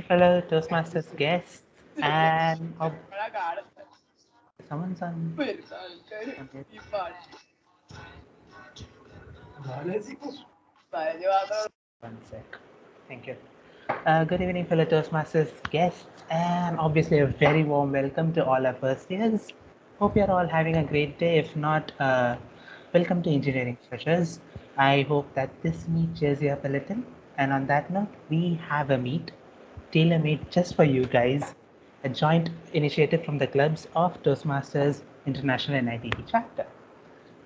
fellow Toastmasters guests and someone's on mute. One sec. Thank you. Good evening, fellow Toastmasters guests, and obviously a very warm welcome to all our first years. Hope you're all having a great day. If not, welcome to Engineering Freshers. I hope that this meet cheers you up a little. And on that note, we have a meet tailor-made just for you guys, a joint initiative from the clubs of Toastmasters International and NITT chapter.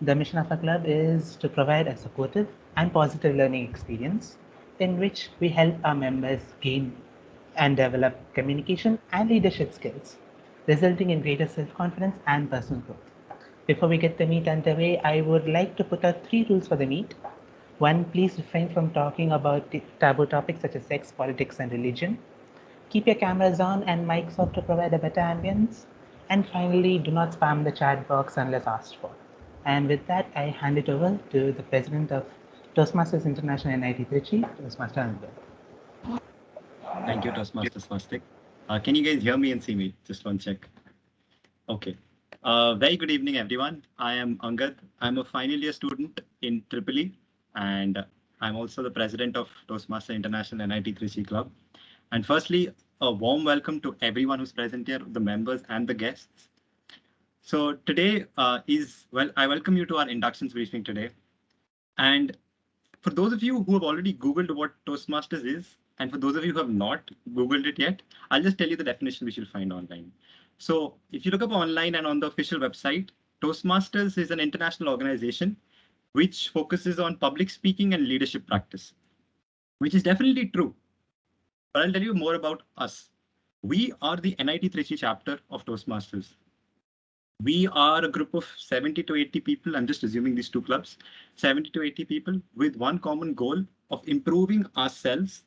The mission of our club is to provide a supportive and positive learning experience in which we help our members gain and develop communication and leadership skills, resulting in greater self-confidence and personal growth. Before we get the meet underway, I would like to put out 3 rules for the meet. 1, please refrain from talking about taboo topics such as sex, politics, and religion. Keep your cameras on and mics off to provide a better ambience. And finally, do not spam the chat box unless asked for. And with that, I hand it over to the president of Toastmasters International NIT Trichy, Toastmaster Arun. Thank you, Toastmasters Mastic. Can you guys hear me and see me? Just one check. Okay. Very good evening, everyone. I am Angad. I'm a final year student in Tripoli, and I'm also the president of Toastmaster International NIT Trichy Club. And firstly, a warm welcome to everyone who's present here, the members and the guests. So today I welcome you to our inductions briefing today. And for those of you who have already Googled what Toastmasters is, and for those of you who have not Googled it yet, I'll just tell you the definition which you'll find online. So if you look up online and on the official website, Toastmasters is an international organization which focuses on public speaking and leadership practice, which is definitely true. But I'll tell you more about us. We are the NIT Trichy chapter of Toastmasters. We are a group of 70 to 80 people. I'm just assuming these 2 clubs, 70 to 80 people with one common goal of improving ourselves.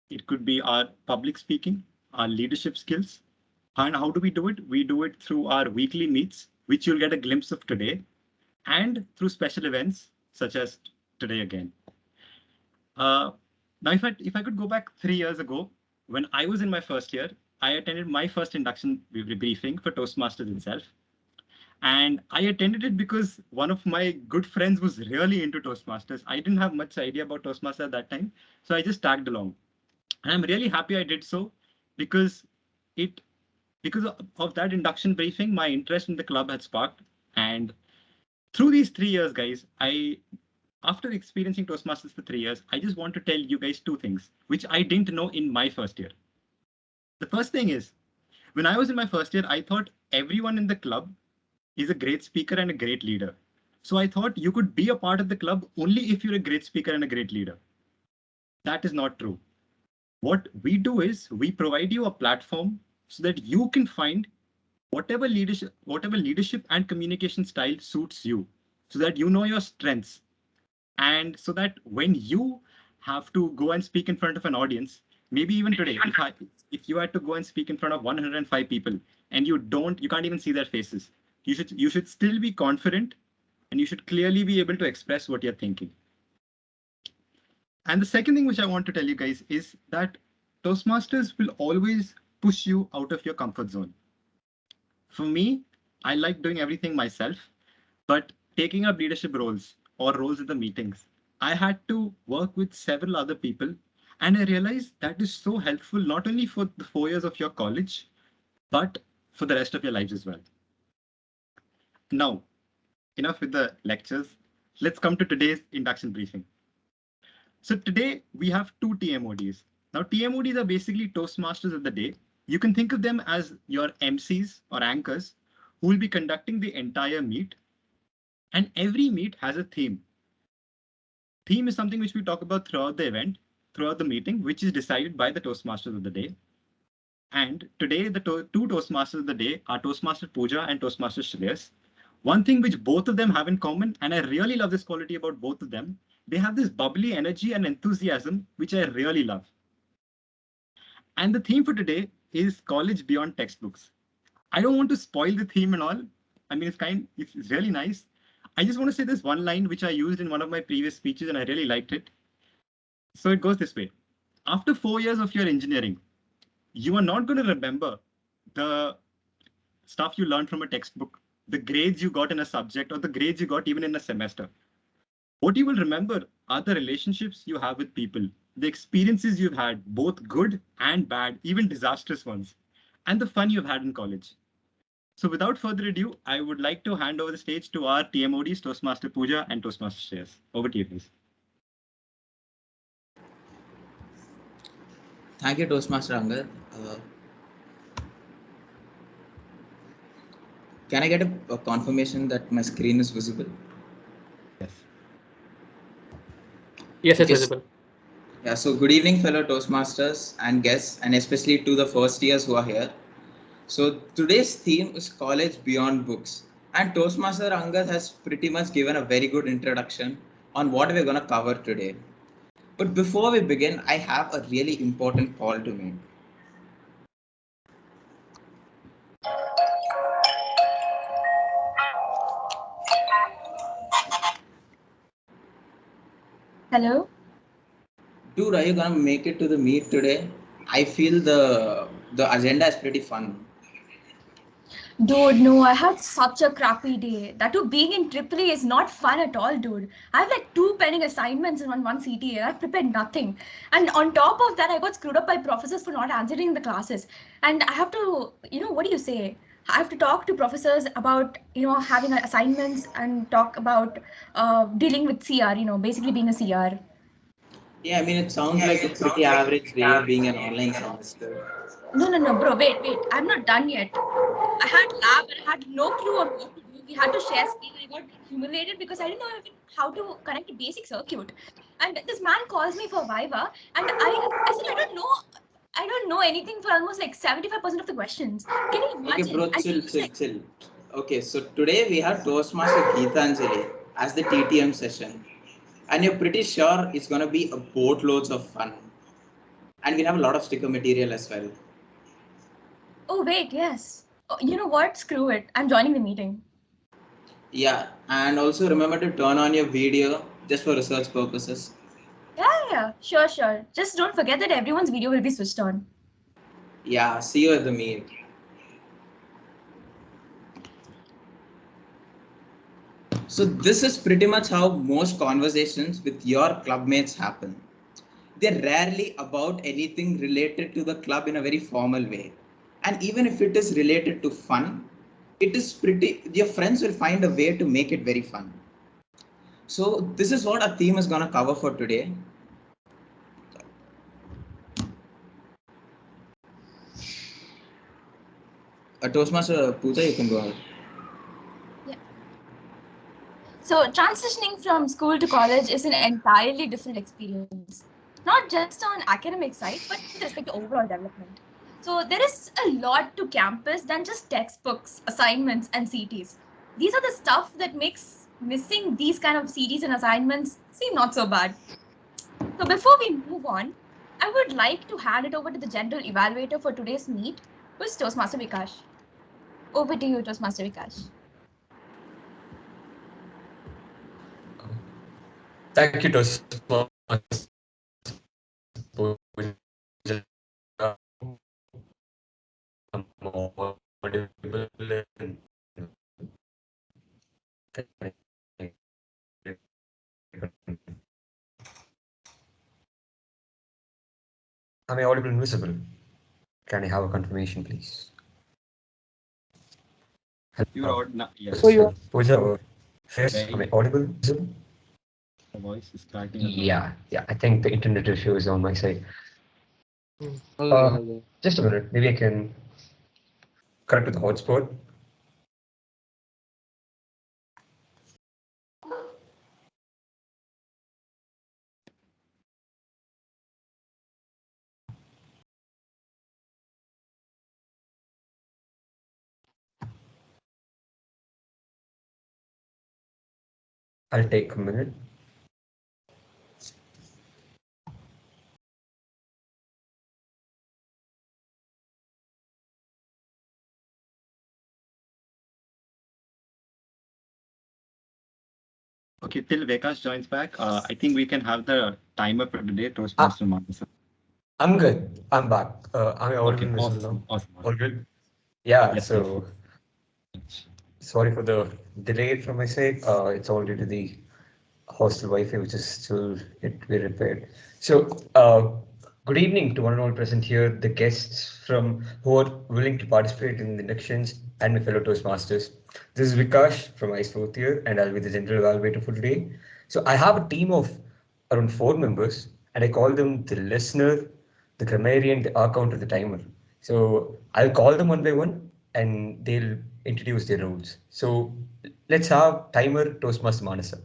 It could be our public speaking, our leadership skills. And how do we do it? We do it through our weekly meets, which you'll get a glimpse of today, and through special events such as today again. Now, if I could go back 3 years ago, when I was in my first year, I attended my first induction briefing for Toastmasters itself. And I attended it because one of my good friends was really into Toastmasters. I didn't have much idea about Toastmasters at that time, so I just tagged along. And I'm really happy I did so because of that induction briefing, my interest in the club had sparked. And through these 3 years, guys, after experiencing Toastmasters for 3 years, I just want to tell you guys 2 things, which I didn't know in my first year. The first thing is, when I was in my first year, I thought everyone in the club is a great speaker and a great leader. So I thought you could be a part of the club only if you're a great speaker and a great leader. That is not true. What we do is we provide you a platform so that you can find whatever leadership and communication style suits you, so that you know your strengths. And so that when you have to go and speak in front of an audience, maybe even today, if you had to go and speak in front of 105 people and you can't even see their faces, you should still be confident and you should clearly be able to express what you're thinking. And the second thing which I want to tell you guys is that Toastmasters will always push you out of your comfort zone. For me, I like doing everything myself, but taking up leadership roles or roles in the meetings, I had to work with several other people. And I realized that is so helpful, not only for the 4 years of your college, but for the rest of your lives as well. Now, enough with the lectures. Let's come to today's induction briefing. So today we have 2 TMODs. Now, TMODs are basically Toastmasters of the day. You can think of them as your MCs or anchors who will be conducting the entire meet. And every meet has a theme. Theme is something which we talk about throughout the event, throughout the meeting, which is decided by the Toastmasters of the day. And today, the 2 Toastmasters of the day are Toastmaster Pooja and Toastmaster Shreyas. One thing which both of them have in common, and I really love this quality about both of them, they have this bubbly energy and enthusiasm, which I really love. And the theme for today is college beyond textbooks. I don't want to spoil the theme and all. I mean, it's really nice. I just want to say this one line, which I used in one of my previous speeches, and I really liked it. So it goes this way. After 4 years of your engineering, you are not going to remember the stuff you learned from a textbook, the grades you got in a subject, or the grades you got even in a semester. What you will remember are the relationships you have with people, the experiences you've had, both good and bad, even disastrous ones, and the fun you've had in college. So without further ado, I would like to hand over the stage to our TMODs, Toastmaster Pooja and Toastmaster Shreyas. Over to you, please. Thank you, Toastmaster Angad. Can I get a confirmation that my screen is visible? Yes. Yes, it's visible. Yeah, so good evening, fellow Toastmasters and guests, and especially to the first years who are here. So today's theme is college beyond books. And Toastmaster Angad has pretty much given a very good introduction on what we're going to cover today. But before we begin, I have a really important call to make. Hello? Dude, are you gonna make it to the meet today? I feel the agenda is pretty fun. Dude, no, I had such a crappy day. That too, being in AAA is not fun at all, dude. I have like 2 pending assignments in one CTA. I've prepared nothing. And on top of that, I got screwed up by professors for not answering the classes. And I have to, what do you say? I have to talk to professors about, having assignments and talk about dealing with CR, basically being a CR. Yeah, I mean, it sounds like a pretty average day being an online semester. No, bro, wait. I'm not done yet. I had lab and I had no clue on what to do. We had to share screen. I got humiliated because I didn't know even how to connect a basic circuit. And this man calls me for Viva, and I said I don't know anything for almost like 75% of the questions. Can you imagine? Okay, bro, chill. Okay, so today we have Toastmaster Geetanjali as the TTM session. And you're pretty sure it's gonna be a boatloads of fun. And we have a lot of sticker material as well. Oh wait, yes. Oh, you know what? Screw it. I'm joining the meeting. Yeah, and also remember to turn on your video just for research purposes. Yeah. Sure. Just don't forget that everyone's video will be switched on. Yeah, see you at the meet. So this is pretty much how most conversations with your clubmates happen. They're rarely about anything related to the club in a very formal way. And even if it is related to fun, your friends will find a way to make it very fun. So this is what our theme is going to cover for today. Toastmaster Pooja, you can go ahead. Yeah. So transitioning from school to college is an entirely different experience, not just on academic side, but with respect to overall development. So there is a lot to campus than just textbooks, assignments, and CTs. These are the stuff that makes missing these kind of CTs and assignments seem not so bad. So before we move on, I would like to hand it over to the general evaluator for today's meet, who is Toastmaster Vikash. Over to you, Toastmaster Vikash. Thank you, Toastmaster. Am I audible and visible? Can I have a confirmation, please? You're odd now. Yes. Pooja, am I audible, visible? The voice is cracking. Yeah. I think the internet issue is on my side. Just a minute. Maybe I can connect with the hotspot. I'll take a minute. Okay, till Vikas joins back, I think we can have the timer for today, Toastmaster Mahika. I'm good. I'm back. I'm audible Okay, visual awesome, now. awesome. All good? Yeah, Yes, so yes. sorry for the delay from my side. It's all due to the hostel Wi-Fi, which is still yet to be repaired. So, good evening to one and all present here, the guests from who are willing to participate in the inductions and my fellow Toastmasters. This is Vikash from ICE fourth year, and I'll be the general evaluator for today. So, I have a team of around 4 members, and I call them the listener, the grammarian, the account, or the timer. So, I'll call them one by one, and they'll introduce their roles. So, let's have timer Toastmaster Manasa.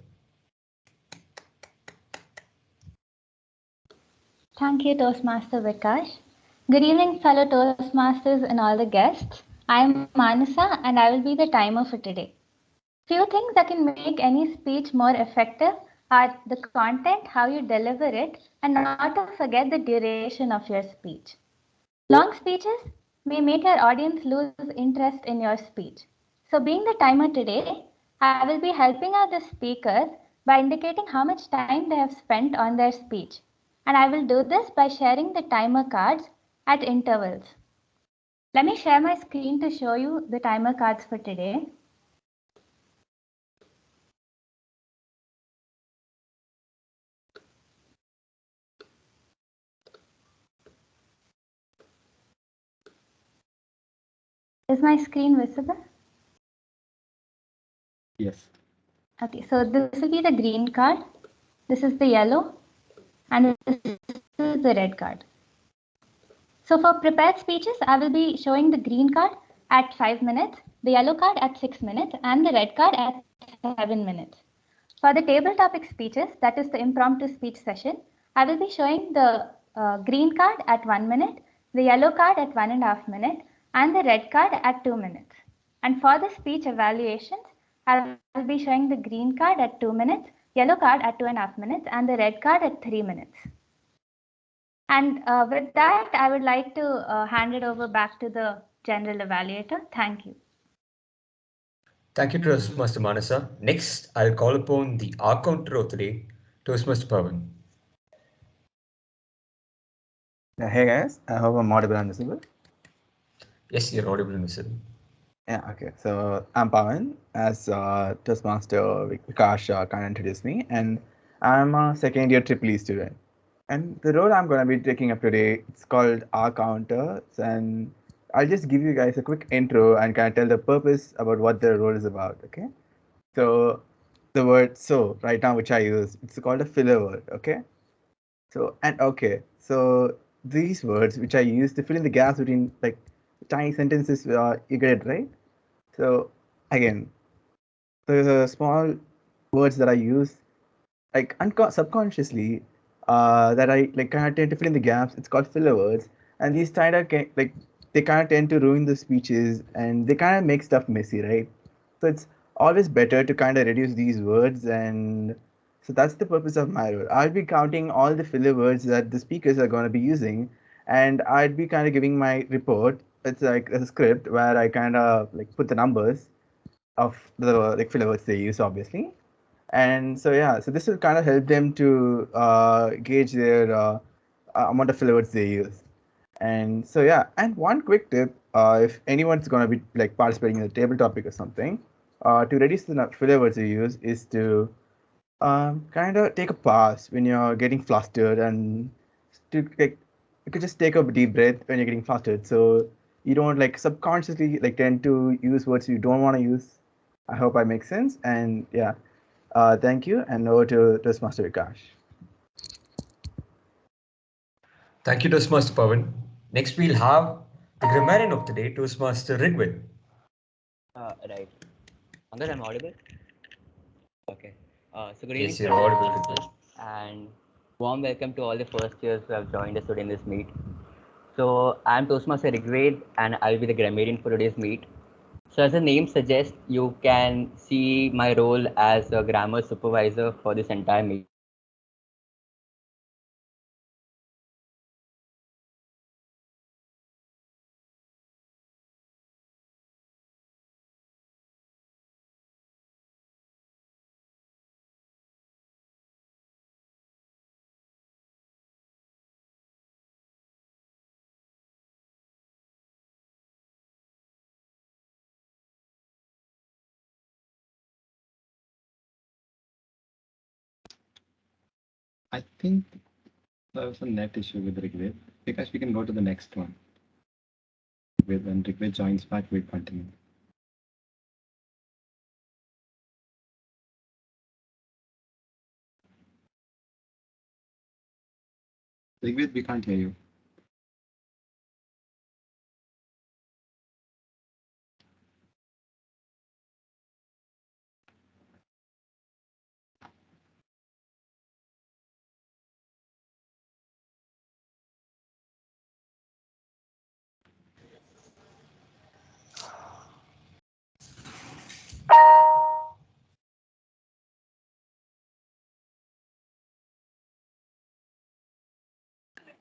Thank you, Toastmaster Vikash. Good evening, fellow Toastmasters and all the guests. I am Manasa and I will be the timer for today. Few things that can make any speech more effective are the content, how you deliver it, and not to forget the duration of your speech. Long speeches may make your audience lose interest in your speech. So, being the timer today, I will be helping out the speakers by indicating how much time they have spent on their speech. And I will do this by sharing the timer cards at intervals. Let me share my screen to show you the timer cards for today. Is my screen visible? Yes. Okay, so this will be the green card, this is the yellow, and this is the red card. So for prepared speeches, I will be showing the green card at 5 minutes, the yellow card at 6 minutes, and the red card at 7 minutes. For the table topic speeches, that is the impromptu speech session, I will be showing the green card at 1 minute, the yellow card at 1.5 minutes, and the red card at 2 minutes. And for the speech evaluations, I will be showing the green card at 2 minutes, yellow card at 2.5 minutes, and the red card at 3 minutes. And with that, I would like to hand it over back to the general evaluator. Thank you. Thank you, Toastmaster Manasa. Next, I'll call upon the counter of the day, Toastmaster Pawan. Hey guys, I hope I'm audible and visible. Yes, you're audible and visible. Yeah, okay. So I'm Pawan, as Toastmaster Vikash kind of introduced me, and I'm a second year Triple E student. And the role I'm going to be taking up today, it's called R Counter, and I'll just give you guys a quick intro and kind of tell the purpose about what the role is about. Okay. So the word "so" right now, which I use, it's called a filler word. Okay. So these words which I use to fill in the gaps between like tiny sentences, you get it right. So again, the small words that I use like subconsciously, that I like kind of tend to fill in the gaps. It's called filler words, and these kind of like they kind of tend to ruin the speeches and they kind of make stuff messy, right? So it's always better to kind of reduce these words, and so that's the purpose of my role. I'll be counting all the filler words that the speakers are going to be using, and I'd be kind of giving my report. It's like a script where I kind of like put the numbers of the like filler words they use, obviously. And so yeah, so this will kind of help them to gauge their amount of filler words they use. And so yeah, and one quick tip, if anyone's gonna be like participating in a table topic or something, to reduce the filler words you use is to kind of take a pause when you're getting flustered, and to like you could just take a deep breath when you're getting flustered, so you don't like subconsciously like tend to use words you don't want to use. I hope I make sense. And yeah, thank you, and over to Toastmaster Vikash. Thank you, Toastmaster Pawan. Next, we'll have the grammarian of the day, Toastmaster Rigved. Right. Angad, I'm audible? Okay. So good Yes, evening, you're audible, Toastmasters, and warm welcome to all the first years who have joined us today in this meet. So I'm Toastmaster Rigved, and I'll be the grammarian for today's meet. So as the name suggests, you can see my role as a grammar supervisor for this entire meet. I think there was a net issue with Rigved, because we can go to the next one. When Rigved joins back, we'll continue. Rigved, we can't hear you.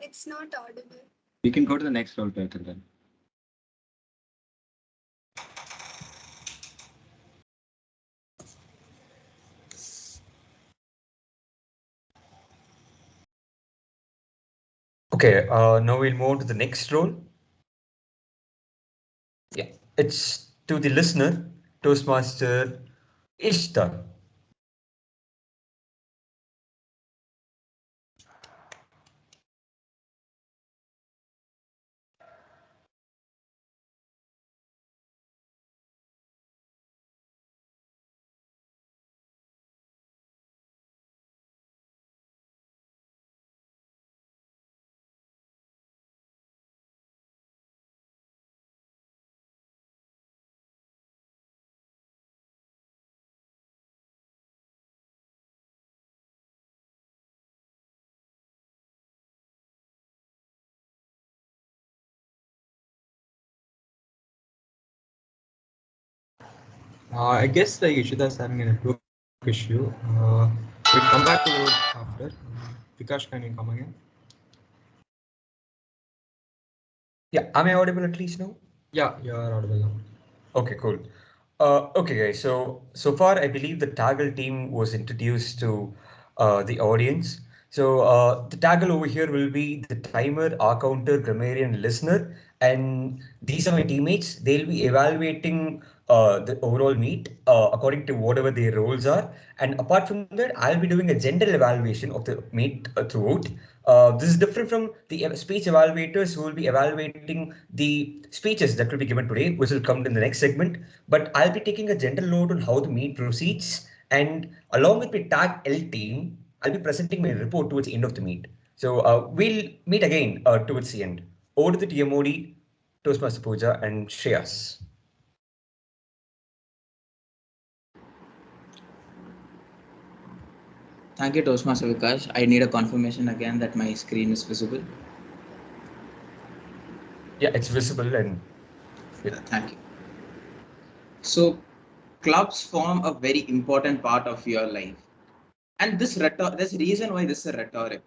It's not audible. We can go to the next role title then. Okay, now we'll move on to the next role. Yeah, it's to the listener, Toastmaster Ishtar. I guess the Ishita is having a network issue. We'll come back to it after. Vikash, can you come again? Yeah, am I audible at least now? Yeah, you are audible now. Okay, cool. Okay, guys. So far, I believe the Taggle team was introduced to the audience. So the Taggle over here will be the timer, R counter, grammarian, listener, and these are my teammates. They'll be evaluating the overall meet according to whatever their roles are. And apart from that, I'll be doing a general evaluation of the meet throughout. This is different from the speech evaluators who will be evaluating the speeches that will be given today, which will come in the next segment. But I'll be taking a general note on how the meet proceeds, and along with my tag L team, I'll be presenting my report towards the end of the meet. So we'll meet again towards the end. Over to the TMOD, Toastmaster Pooja, and Shreyas. Thank you, Toastmaster Vikash. I need a confirmation again that my screen is visible. Yeah, it's visible and Thank you. So, clubs form a very important part of your life, and there's a reason why this is a rhetoric.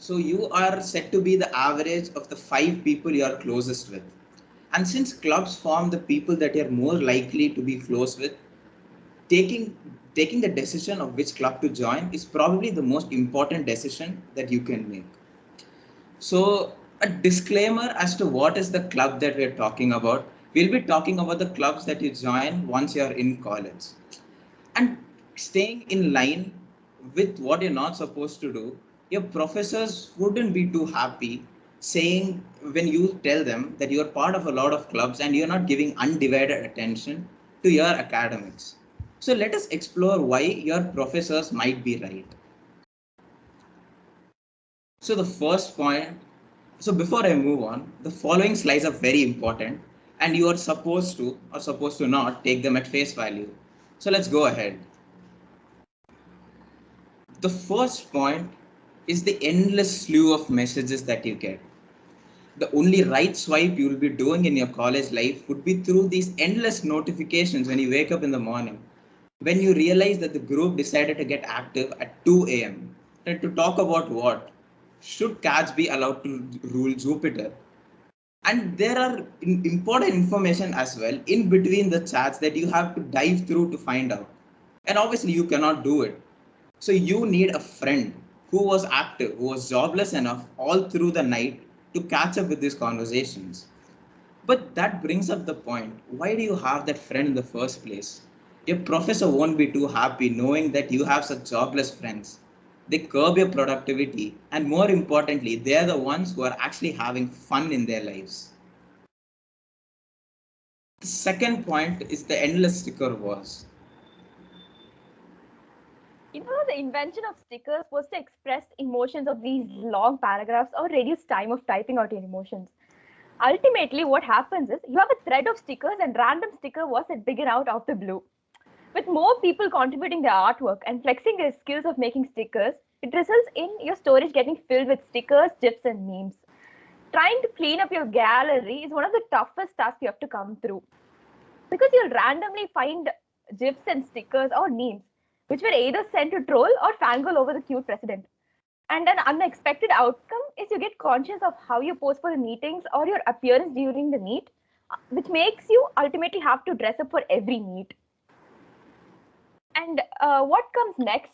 So you are said to be the average of the 5 people you are closest with, and since clubs form the people that you're more likely to be close with, taking taking the decision of which club to join is probably the most important decision that you can make. So a disclaimer as to what is the club that we're talking about. We'll be talking about the clubs that you join once you're in college. And staying in line with what you're not supposed to do, your professors wouldn't be too happy saying when you tell them that you're part of a lot of clubs and you're not giving undivided attention to your academics. So let us explore why your professors might be right. So the first point, so before I move on, the following slides are very important and you are supposed to or supposed to not take them at face value. So let's go ahead. The first point is the endless slew of messages that you get. The only right swipe you will be doing in your college life would be through these endless notifications when you wake up in the morning. When you realize that the group decided to get active at 2 a.m. and to talk about what? Should cats be allowed to rule Jupiter? And there are important information as well in between the chats that you have to dive through to find out. And obviously you cannot do it. So you need a friend who was active, who was jobless enough all through the night to catch up with these conversations. But that brings up the point, why do you have that friend in the first place? Your professor won't be too happy knowing that you have such jobless friends. They curb your productivity, and more importantly, they are the ones who are actually having fun in their lives. The second point is the endless sticker wars. You know, the invention of stickers was to express emotions of these long paragraphs or reduce time of typing out your emotions. Ultimately, what happens is you have a thread of stickers and random sticker wars that begin out of the blue. With more people contributing their artwork and flexing their skills of making stickers, it results in your storage getting filled with stickers, gifs, and memes. Trying to clean up your gallery is one of the toughest tasks you have to come through, because you'll randomly find gifs and stickers or memes which were either sent to troll or fangirl over the cute president. And an unexpected outcome is you get conscious of how you pose for the meetings or your appearance during the meet, which makes you ultimately have to dress up for every meet. And what comes next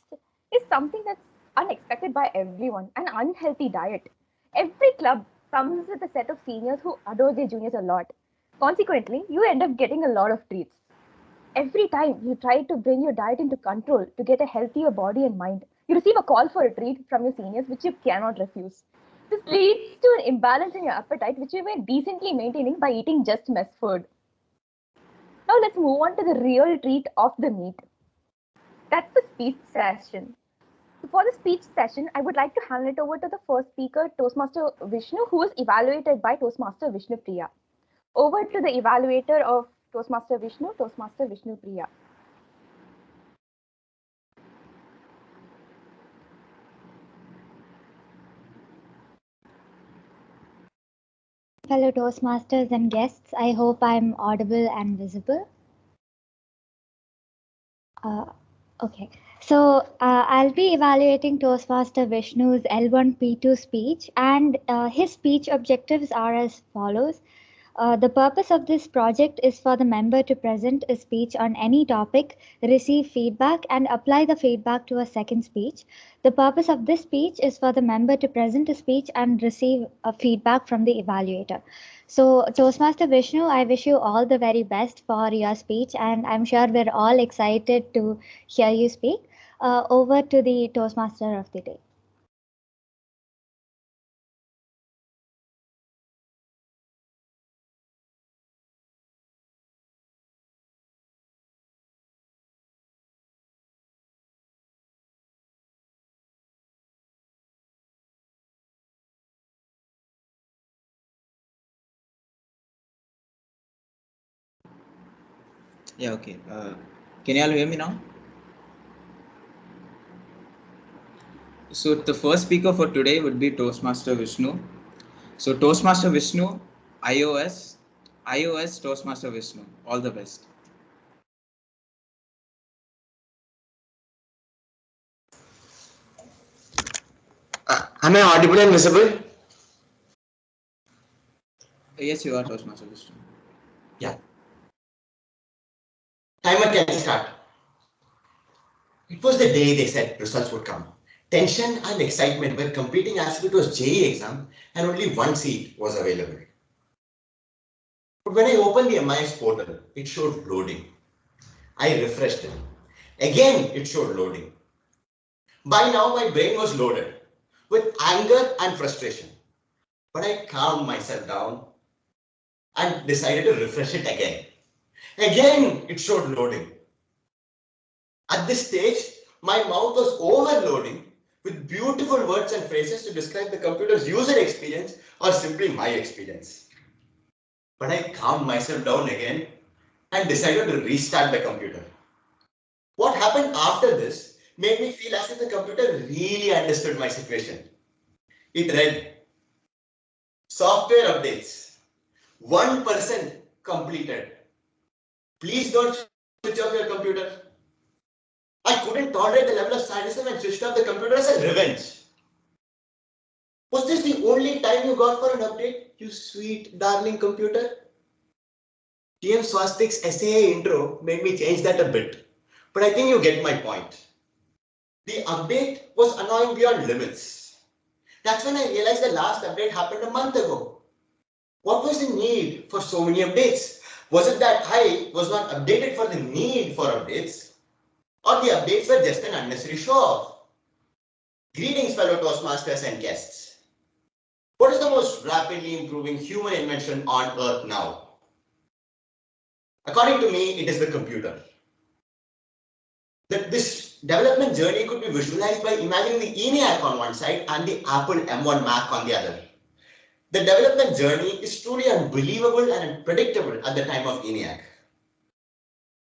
is something that's unexpected by everyone, an unhealthy diet. Every club comes with a set of seniors who adore their juniors a lot. Consequently, you end up getting a lot of treats. Every time you try to bring your diet into control to get a healthier body and mind, you receive a call for a treat from your seniors which you cannot refuse. This leads to an imbalance in your appetite, which you may decently maintaining by eating just mess food. Now let's move on to the real treat of the meet. That's the speech session. So for the speech session, I would like to hand it over to the first speaker, Toastmaster Vishnu, who is evaluated by Toastmaster Vishnu Priya. Over to the evaluator of Toastmaster Vishnu, Toastmaster Vishnu Priya. Fellow Toastmasters and guests, I hope I'm audible and visible. Okay, so I'll be evaluating Toastmaster Vishnu's L1 P2 speech, and his speech objectives are as follows. The purpose of this project is for the member to present a speech on any topic, receive feedback, and apply the feedback to a second speech. The purpose of this speech is for the member to present a speech and receive a feedback from the evaluator. So, Toastmaster Vishnu, I wish you all the very best for your speech, and I'm sure we're all excited to hear you speak. Over to the Toastmaster of the day. Yeah, okay. Can you all hear me now? So the first speaker for today would be Toastmaster Vishnu. So Toastmaster Vishnu, iOS Toastmaster Vishnu. All the best. Am I audible and visible? Yes, you are Toastmaster Vishnu. Yeah. Timer can start. It was the day they said results would come. Tension and excitement were competing as if it was JEE exam and only one seat was available. But when I opened the MIS portal, it showed loading. I refreshed it. Again, it showed loading. By now, my brain was loaded with anger and frustration. But I calmed myself down and decided to refresh it again. Again, it showed loading. At this stage, my mouth was overloading with beautiful words and phrases to describe the computer's user experience or simply my experience. But I calmed myself down again and decided to restart the computer. What happened after this made me feel as if the computer really understood my situation. It read, software updates, 1% completed. Please don't switch off your computer. I couldn't tolerate the level of sadism and switched off the computer as a revenge. Was this the only time you got for an update, you sweet darling computer? TM Swastik's SAA intro made me change that a bit, but I think you get my point. The update was annoying beyond limits. That's when I realized the last update happened a month ago. What was the need for so many updates? Was it that I was not updated for the need for updates? Or the updates were just an unnecessary show off? Greetings, fellow Toastmasters and guests. What is the most rapidly improving human invention on Earth now? According to me, it is the computer. This development journey could be visualized by imagining the ENIAC on one side and the Apple M1 Mac on the other. The development journey is truly unbelievable and unpredictable at the time of ENIAC.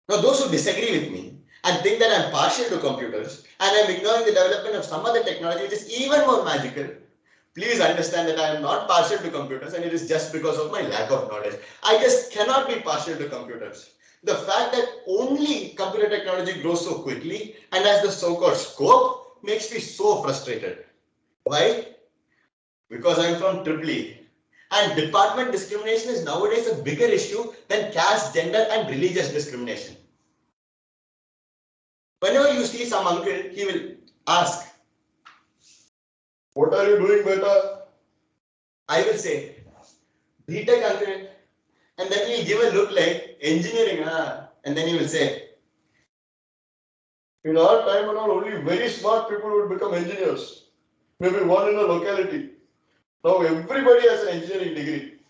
Now, those who disagree with me and think that I'm partial to computers and I'm ignoring the development of some other technology which is even more magical, please understand that I am not partial to computers and it is just because of my lack of knowledge. I just cannot be partial to computers. The fact that only computer technology grows so quickly and has the so-called scope makes me so frustrated. Why? Because I'm from EEE. And department discrimination is nowadays a bigger issue than caste, gender and religious discrimination. Whenever you see some uncle, he will ask, "What are you doing, beta?" I will say, "BTech, uncle." And then he'll give a look like, "Engineering, huh?" And then he will say, "In our time and all, only very smart people would become engineers. Maybe one in a locality. Now everybody has an engineering degree."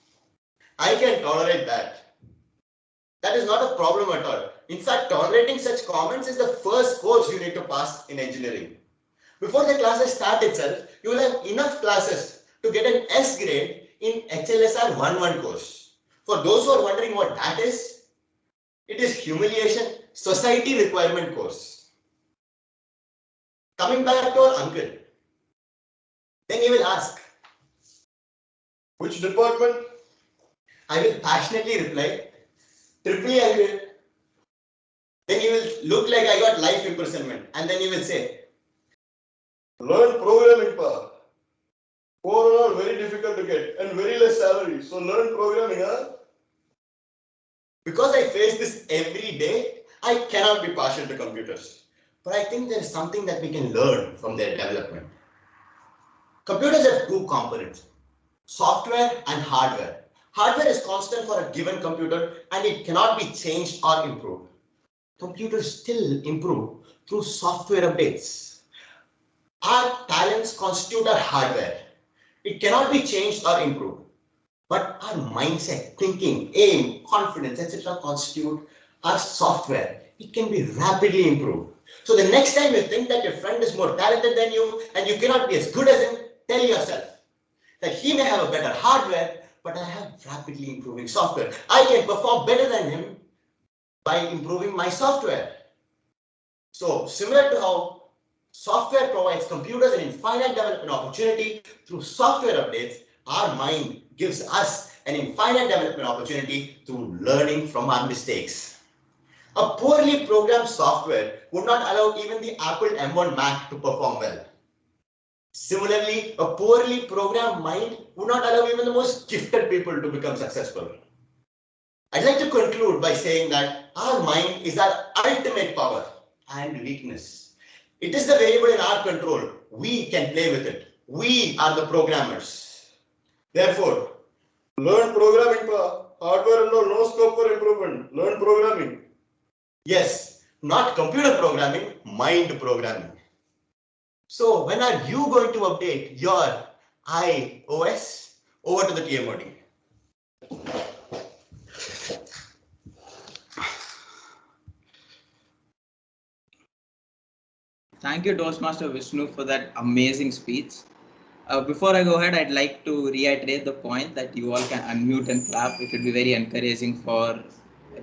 I can tolerate that. That is not a problem at all. In fact, tolerating such comments is the first course you need to pass in engineering. Before the classes start itself, you will have enough classes to get an S grade in HLSR 1-1 course. For those who are wondering what that is, it is humiliation society requirement course. Coming back to our uncle, then he will ask, "Which department?" I will passionately reply, "EEE, uncle." Then he will look like I got life imprisonment and then he will say, "Learn programming, pa. Core are very difficult to get and very less salary. So learn programming, huh?" Because I face this every day, I cannot be partial to computers. But I think there is something that we can learn from their development. Computers have two components, software and hardware. Hardware is constant for a given computer and it cannot be changed or improved. Computers still improve through software updates. Our talents constitute our hardware. It cannot be changed or improved. But our mindset, thinking, aim, confidence, etc. constitute our software. It can be rapidly improved. So the next time you think that your friend is more talented than you and you cannot be as good as him, tell yourself that he may have a better hardware, but I have rapidly improving software. I can perform better than him by improving my software. So similar to how software provides computers an infinite development opportunity through software updates, our mind gives us an infinite development opportunity through learning from our mistakes. A poorly programmed software would not allow even the Apple M1 Mac to perform well. Similarly, a poorly programmed mind would not allow even the most gifted people to become successful. I'd like to conclude by saying that our mind is our ultimate power and weakness. It is the variable in our control. We can play with it. We are the programmers. Therefore, learn programming, pa. Hardware and all, no scope for improvement. Learn programming. Yes, not computer programming, mind programming. So when are you going to update your iOS? Over to the TMOD. Thank you, Toastmaster Vishnu, for that amazing speech. Before I go ahead, I'd like to reiterate the point that you all can unmute and clap. It would be very encouraging for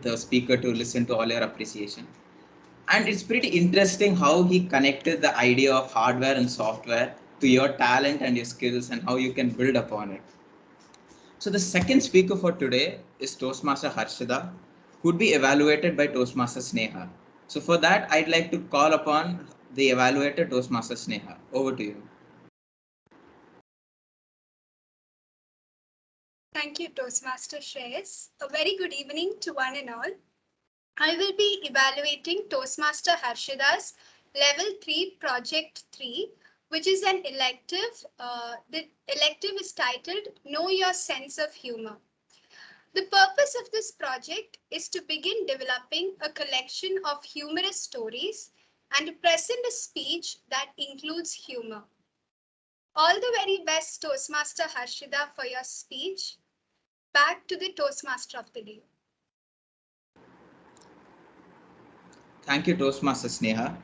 the speaker to listen to all your appreciation. And it's pretty interesting how he connected the idea of hardware and software to your talent and your skills and how you can build upon it. So the second speaker for today is Toastmaster Harshada, who would be evaluated by Toastmaster Sneha. So for that, I'd like to call upon the evaluator, Toastmaster Sneha. Over to you. Thank you, Toastmaster Shreyas. A very good evening to one and all. I will be evaluating Toastmaster Harshada's Level 3 Project 3, which is an elective. The elective is titled Know Your Sense of Humor. The purpose of this project is to begin developing a collection of humorous stories and to present a speech that includes humor. All the very best, Toastmaster Harshida, for your speech. Back to the Toastmaster of the day. Thank you, Toastmaster Sneha.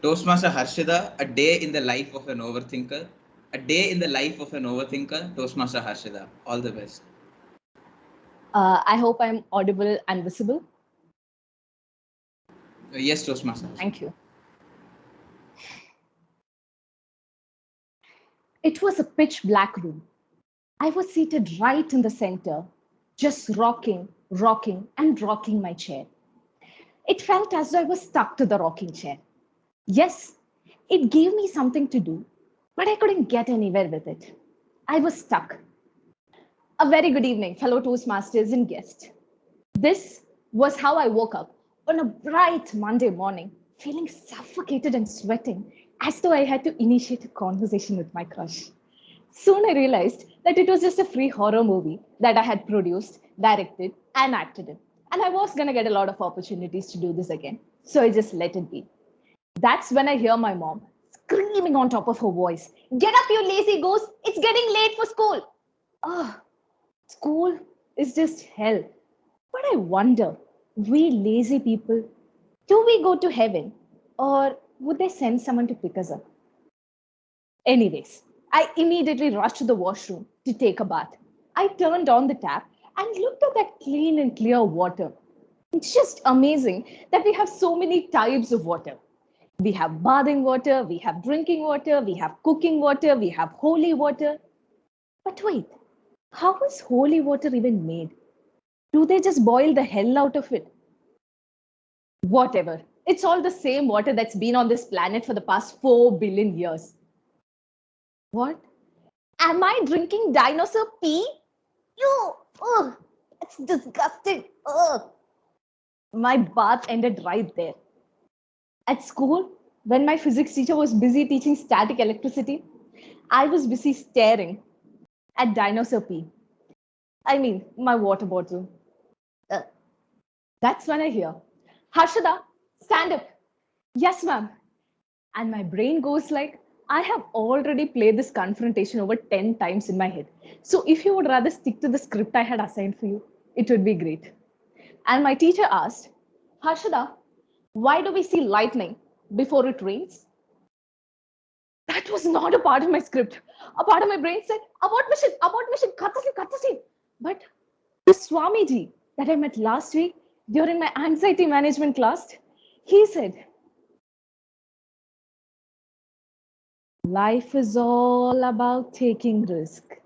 Toastmaster Harshida, a day in the life of an overthinker. A day in the life of an overthinker, Toastmaster Harshida. All the best. I hope I'm audible and visible. Yes, Toastmaster. Thank you. It was a pitch black room. I was seated right in the center, just rocking my chair. It felt as though I was stuck to the rocking chair. Yes, it gave me something to do, but I couldn't get anywhere with it. I was stuck. A very good evening, fellow Toastmasters and guests. This was how I woke up on a bright Monday morning, feeling suffocated and sweating, as though I had to initiate a conversation with my crush. Soon I realized that it was just a free horror movie that I had produced, directed, and acted in. And I was going to get a lot of opportunities to do this again. So I just let it be. That's when I hear my mom screaming on top of her voice, "Get up, you lazy goose! It's getting late for school!" Ah, school is just hell. But I wonder, we lazy people, do we go to heaven? Or would they send someone to pick us up? Anyways, I immediately rushed to the washroom to take a bath. I turned on the tap and looked at that clean and clear water. It's just amazing that we have so many types of water. We have bathing water, we have drinking water, we have cooking water, we have holy water. But wait, how is holy water even made? Do they just boil the hell out of it? Whatever. It's all the same water that's been on this planet for the past 4 billion years. What? Am I drinking dinosaur pee? Ew! Ugh! It's disgusting. Ugh! My bath ended right there. At school, when my physics teacher was busy teaching static electricity, I was busy staring at dinosaur pee. I mean, my water bottle. That's when I hear, "Harshada, stand up." "Yes, ma'am." And my brain goes like, I have already played this confrontation over 10 times in my head. So if you would rather stick to the script I had assigned for you, it would be great. And my teacher asked, "Harshada, why do we see lightning before it rains?" That was not a part of my script. A part of my brain said, abort mission, cut the scene. But the Swamiji that I met last week during my anxiety management class, he said, life is all about taking risk.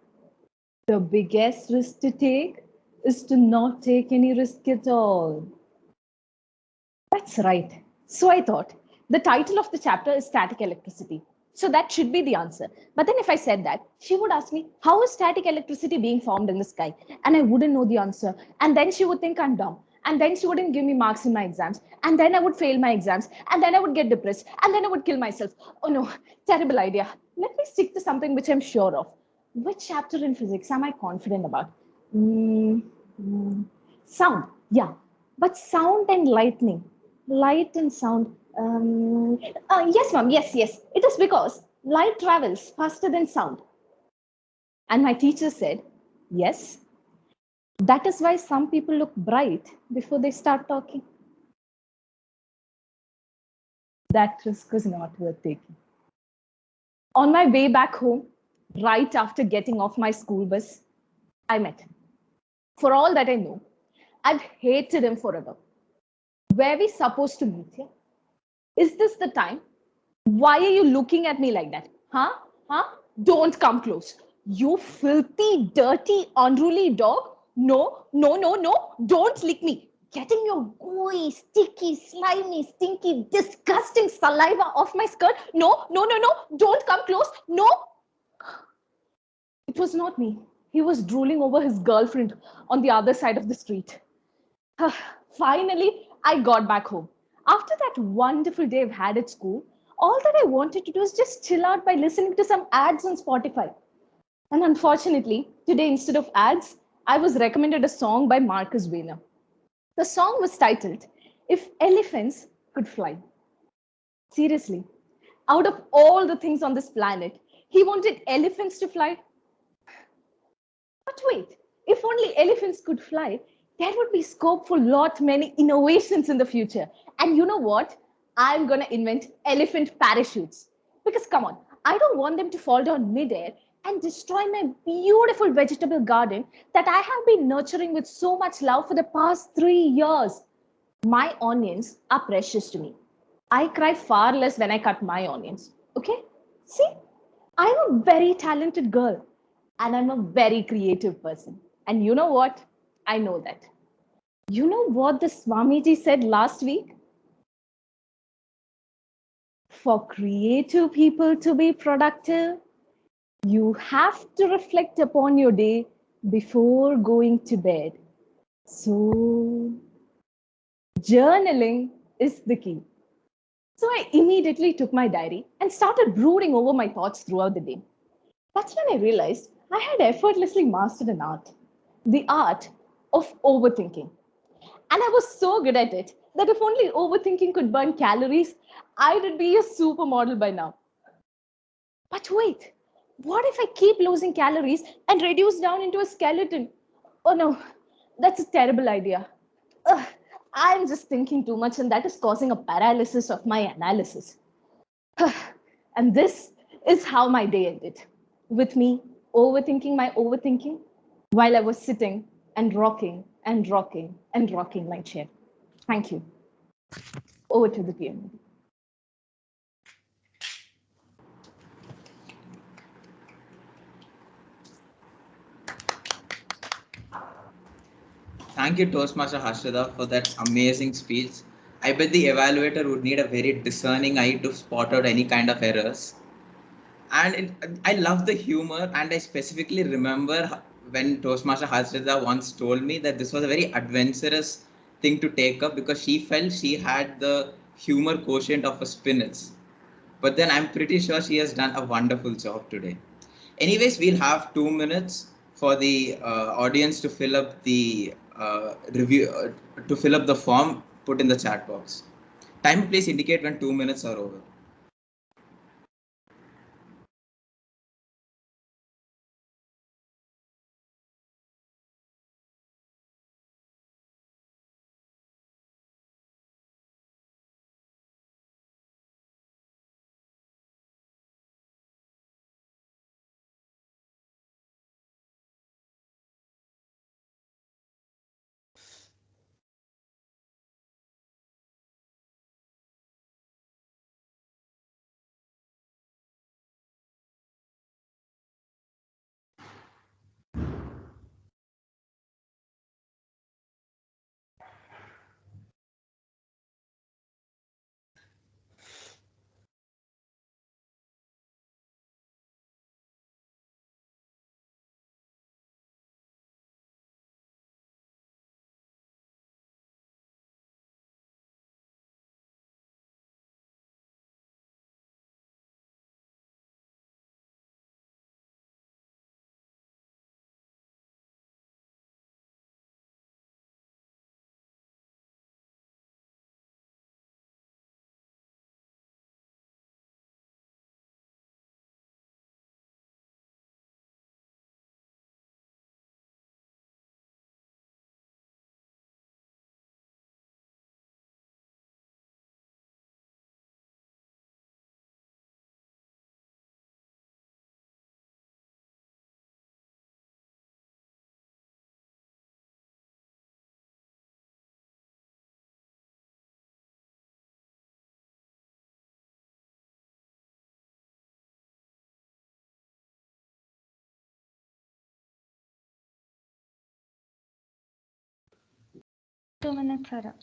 The biggest risk to take is to not take any risk at all. That's right. So I thought the title of the chapter is Static Electricity. So that should be the answer. But then if I said that, she would ask me, how is static electricity being formed in the sky? And I wouldn't know the answer. And then she would think I'm dumb. And then she wouldn't give me marks in my exams. And then I would fail my exams. And then I would get depressed. And then I would kill myself. Oh no, terrible idea. Let me stick to something which I'm sure of. Which chapter in physics am I confident about? Sound, yeah. But sound and lightning. Light and sound. Yes, ma'am. Yes. It is because light travels faster than sound. And my teacher said, yes, that is why some people look bright before they start talking. That risk was not worth taking. On my way back home, right after getting off my school bus, I met him. For all that I know, I've hated him forever. Where are we supposed to meet here? Is this the time? Why are you looking at me like that? Huh? Don't come close. You filthy, dirty, unruly dog. No. Don't lick me. Getting your gooey, sticky, slimy, stinky, disgusting saliva off my skirt. No. Don't come close. No. It was not me. He was drooling over his girlfriend on the other side of the street. Finally, I got back home. After that wonderful day I've had at school, all that I wanted to do is just chill out by listening to some ads on Spotify. And unfortunately, today instead of ads, I was recommended a song by Marcus Wayner. The song was titled, If Elephants Could Fly. Seriously, out of all the things on this planet, He wanted elephants to fly. But wait, if only elephants could fly, there would be scope for lot many innovations in the future. And you know what? I'm gonna invent elephant parachutes. Because come on, I don't want them to fall down midair and destroy my beautiful vegetable garden that I have been nurturing with so much love for the past 3 years. My onions are precious to me. I cry far less when I cut my onions. Okay? See, I'm a very talented girl and I'm a very creative person. And you know what? I know that. You know what the Swamiji said last week? For creative people to be productive, you have to reflect upon your day before going to bed. So, journaling is the key. So, I immediately took my diary and started brooding over my thoughts throughout the day. That's when I realized I had effortlessly mastered an art, the art of overthinking. And I was so good at it that if only overthinking could burn calories, I would be a supermodel by now. But wait, what if I keep losing calories and reduce down into a skeleton? Oh no, that's a terrible idea. Ugh, I'm just thinking too much, and that is causing a paralysis of my analysis. And this is how my day ended, with me overthinking my overthinking while I was sitting and rocking and rocking and rocking my chair. Thank you. Over to the PM. Thank you, Toastmaster Harshada, for that amazing speech. I bet the evaluator would need a very discerning eye to spot out any kind of errors. And I love the humor, and I specifically remember when Toastmaster Harshada once told me that this was a very adventurous thing to take up because she felt she had the humor quotient of a spinach. But then I'm pretty sure she has done a wonderful job today. Anyways, we'll have 2 minutes for the audience to fill up the to fill up the form put in the chat box. Time, please indicate when 2 minutes are over. Two minutes are up.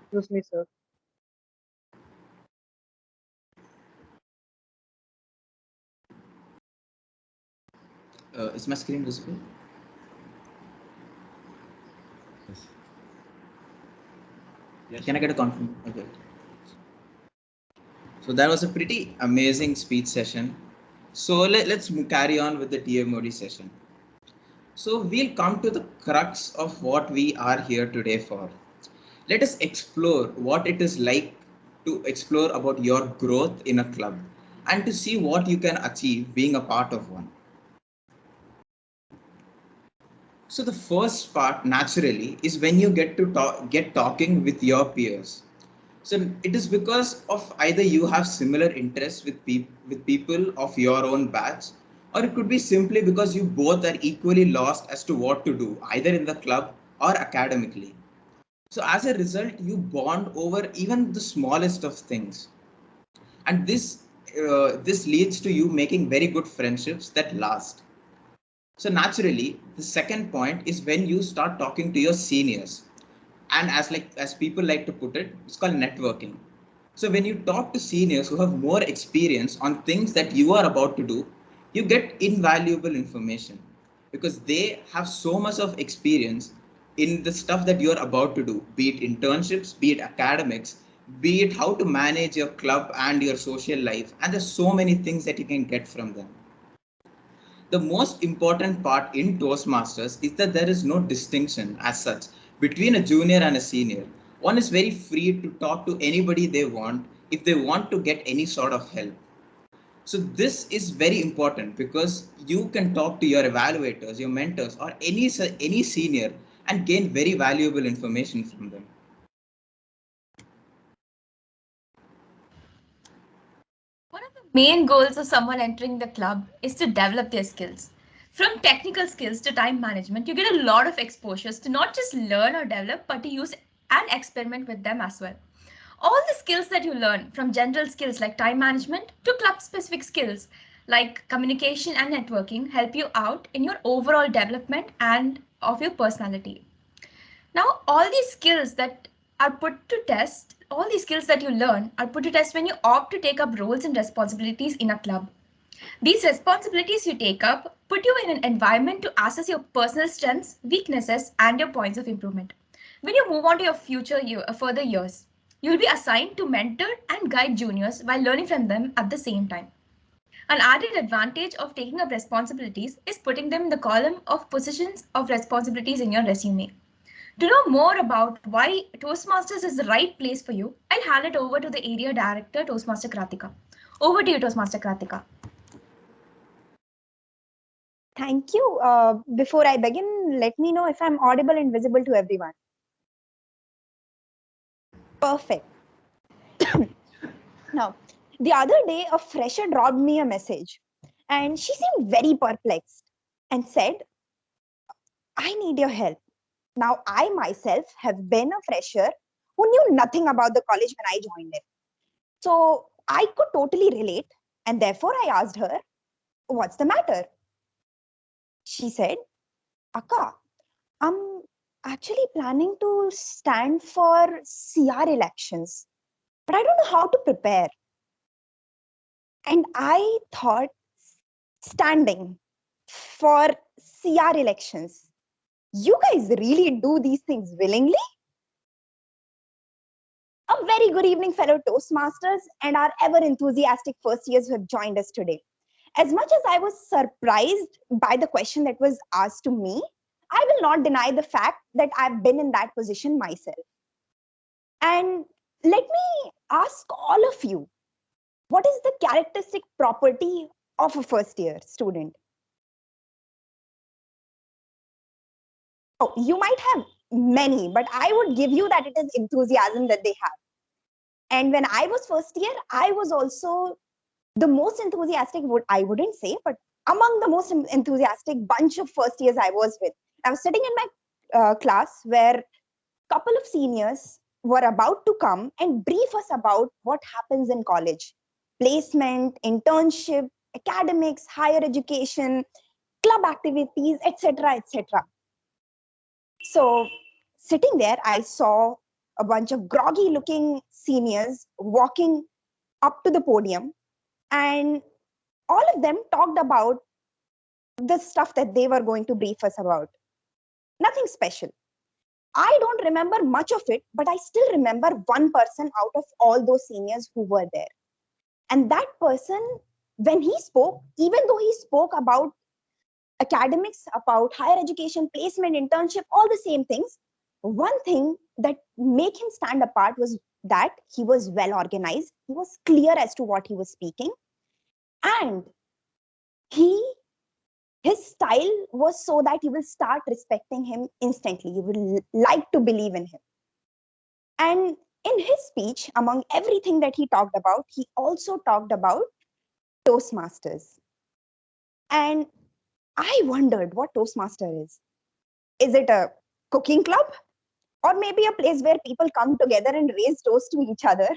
Excuse me, sir. Is my screen visible? Yes. Yes. Can I get a confirm? Okay. So that was a pretty amazing speech session. So let's carry on with the TMOD session. So we'll come to the crux of what we are here today for. Let us explore what it is like to explore about your growth in a club and to see what you can achieve being a part of one. So the first part naturally is when you get to get talking with your peers. So it is because of either you have similar interests with people of your own batch, or it could be simply because you both are equally lost as to what to do, either in the club or academically. So as a result, you bond over even the smallest of things, and this leads to you making very good friendships that last. So naturally, the second point is when you start talking to your seniors, and as people like to put it, it's called networking. So when you talk to seniors who have more experience on things that you are about to do, you get invaluable information because they have so much of experience in the stuff that you're about to do, be it internships, be it academics, be it how to manage your club and your social life. And there's so many things that you can get from them. The most important part in Toastmasters is that there is no distinction as such between a junior and a senior. One is very free to talk to anybody they want if they want to get any sort of help. So this is very important because you can talk to your evaluators, your mentors, or any senior and gain very valuable information from them. One of the main goals of someone entering the club is to develop their skills. From technical skills to time management, you get a lot of exposures to not just learn or develop, but to use and experiment with them as well. All the skills that you learn, from general skills like time management to club specific skills like communication and networking, help you out in your overall development and of your personality. Now, all these skills that are put to test, all these skills that you learn are put to test when you opt to take up roles and responsibilities in a club. These responsibilities you take up put you in an environment to assess your personal strengths, weaknesses, and your points of improvement. When you move on to your further years, you will be assigned to mentor and guide juniors while learning from them at the same time. An added advantage of taking up responsibilities is putting them in the column of positions of responsibilities in your resume. To know more about why Toastmasters is the right place for you, I'll hand it over to the Area Director, Toastmaster Kratika. Over to you, Toastmaster Kratika. Thank you. Before I begin, let me know if I'm audible and visible to everyone. Perfect. Now, the other day, a fresher dropped me a message and she seemed very perplexed and said, I need your help. Now, I myself have been a fresher who knew nothing about the college when I joined it. So I could totally relate. And therefore, I asked her, what's the matter? She said, Akka, I'm actually planning to stand for CR elections, but I don't know how to prepare. And I thought, standing for CR elections, you guys really do these things willingly? A very good evening, fellow Toastmasters and our ever enthusiastic first years who have joined us today. As much as I was surprised by the question that was asked to me, I will not deny the fact that I've been in that position myself. And let me ask all of you, what is the characteristic property of a first year student? Oh, you might have many, but I would give you that it is enthusiasm that they have. And when I was first year, I was also the most enthusiastic, I wouldn't say, but among the most enthusiastic bunch of first years I was with. I was sitting in my class where a couple of seniors were about to come and brief us about what happens in college. Placement, internship, academics, higher education, club activities, etc., etc. So sitting there, I saw a bunch of groggy looking seniors walking up to the podium, and all of them talked about the stuff that they were going to brief us about. Nothing special. I don't remember much of it, but I still remember one person out of all those seniors who were there. And that person, when he spoke, even though he spoke about academics, about higher education, placement, internship, all the same things, one thing that made him stand apart was that he was well organized, he was clear as to what he was speaking, and his style was so that you will start respecting him instantly. You will like to believe in him. And in his speech, among everything that he talked about, he also talked about Toastmasters. And I wondered what Toastmaster is. Is it a cooking club? Or maybe a place where people come together and raise toast to each other?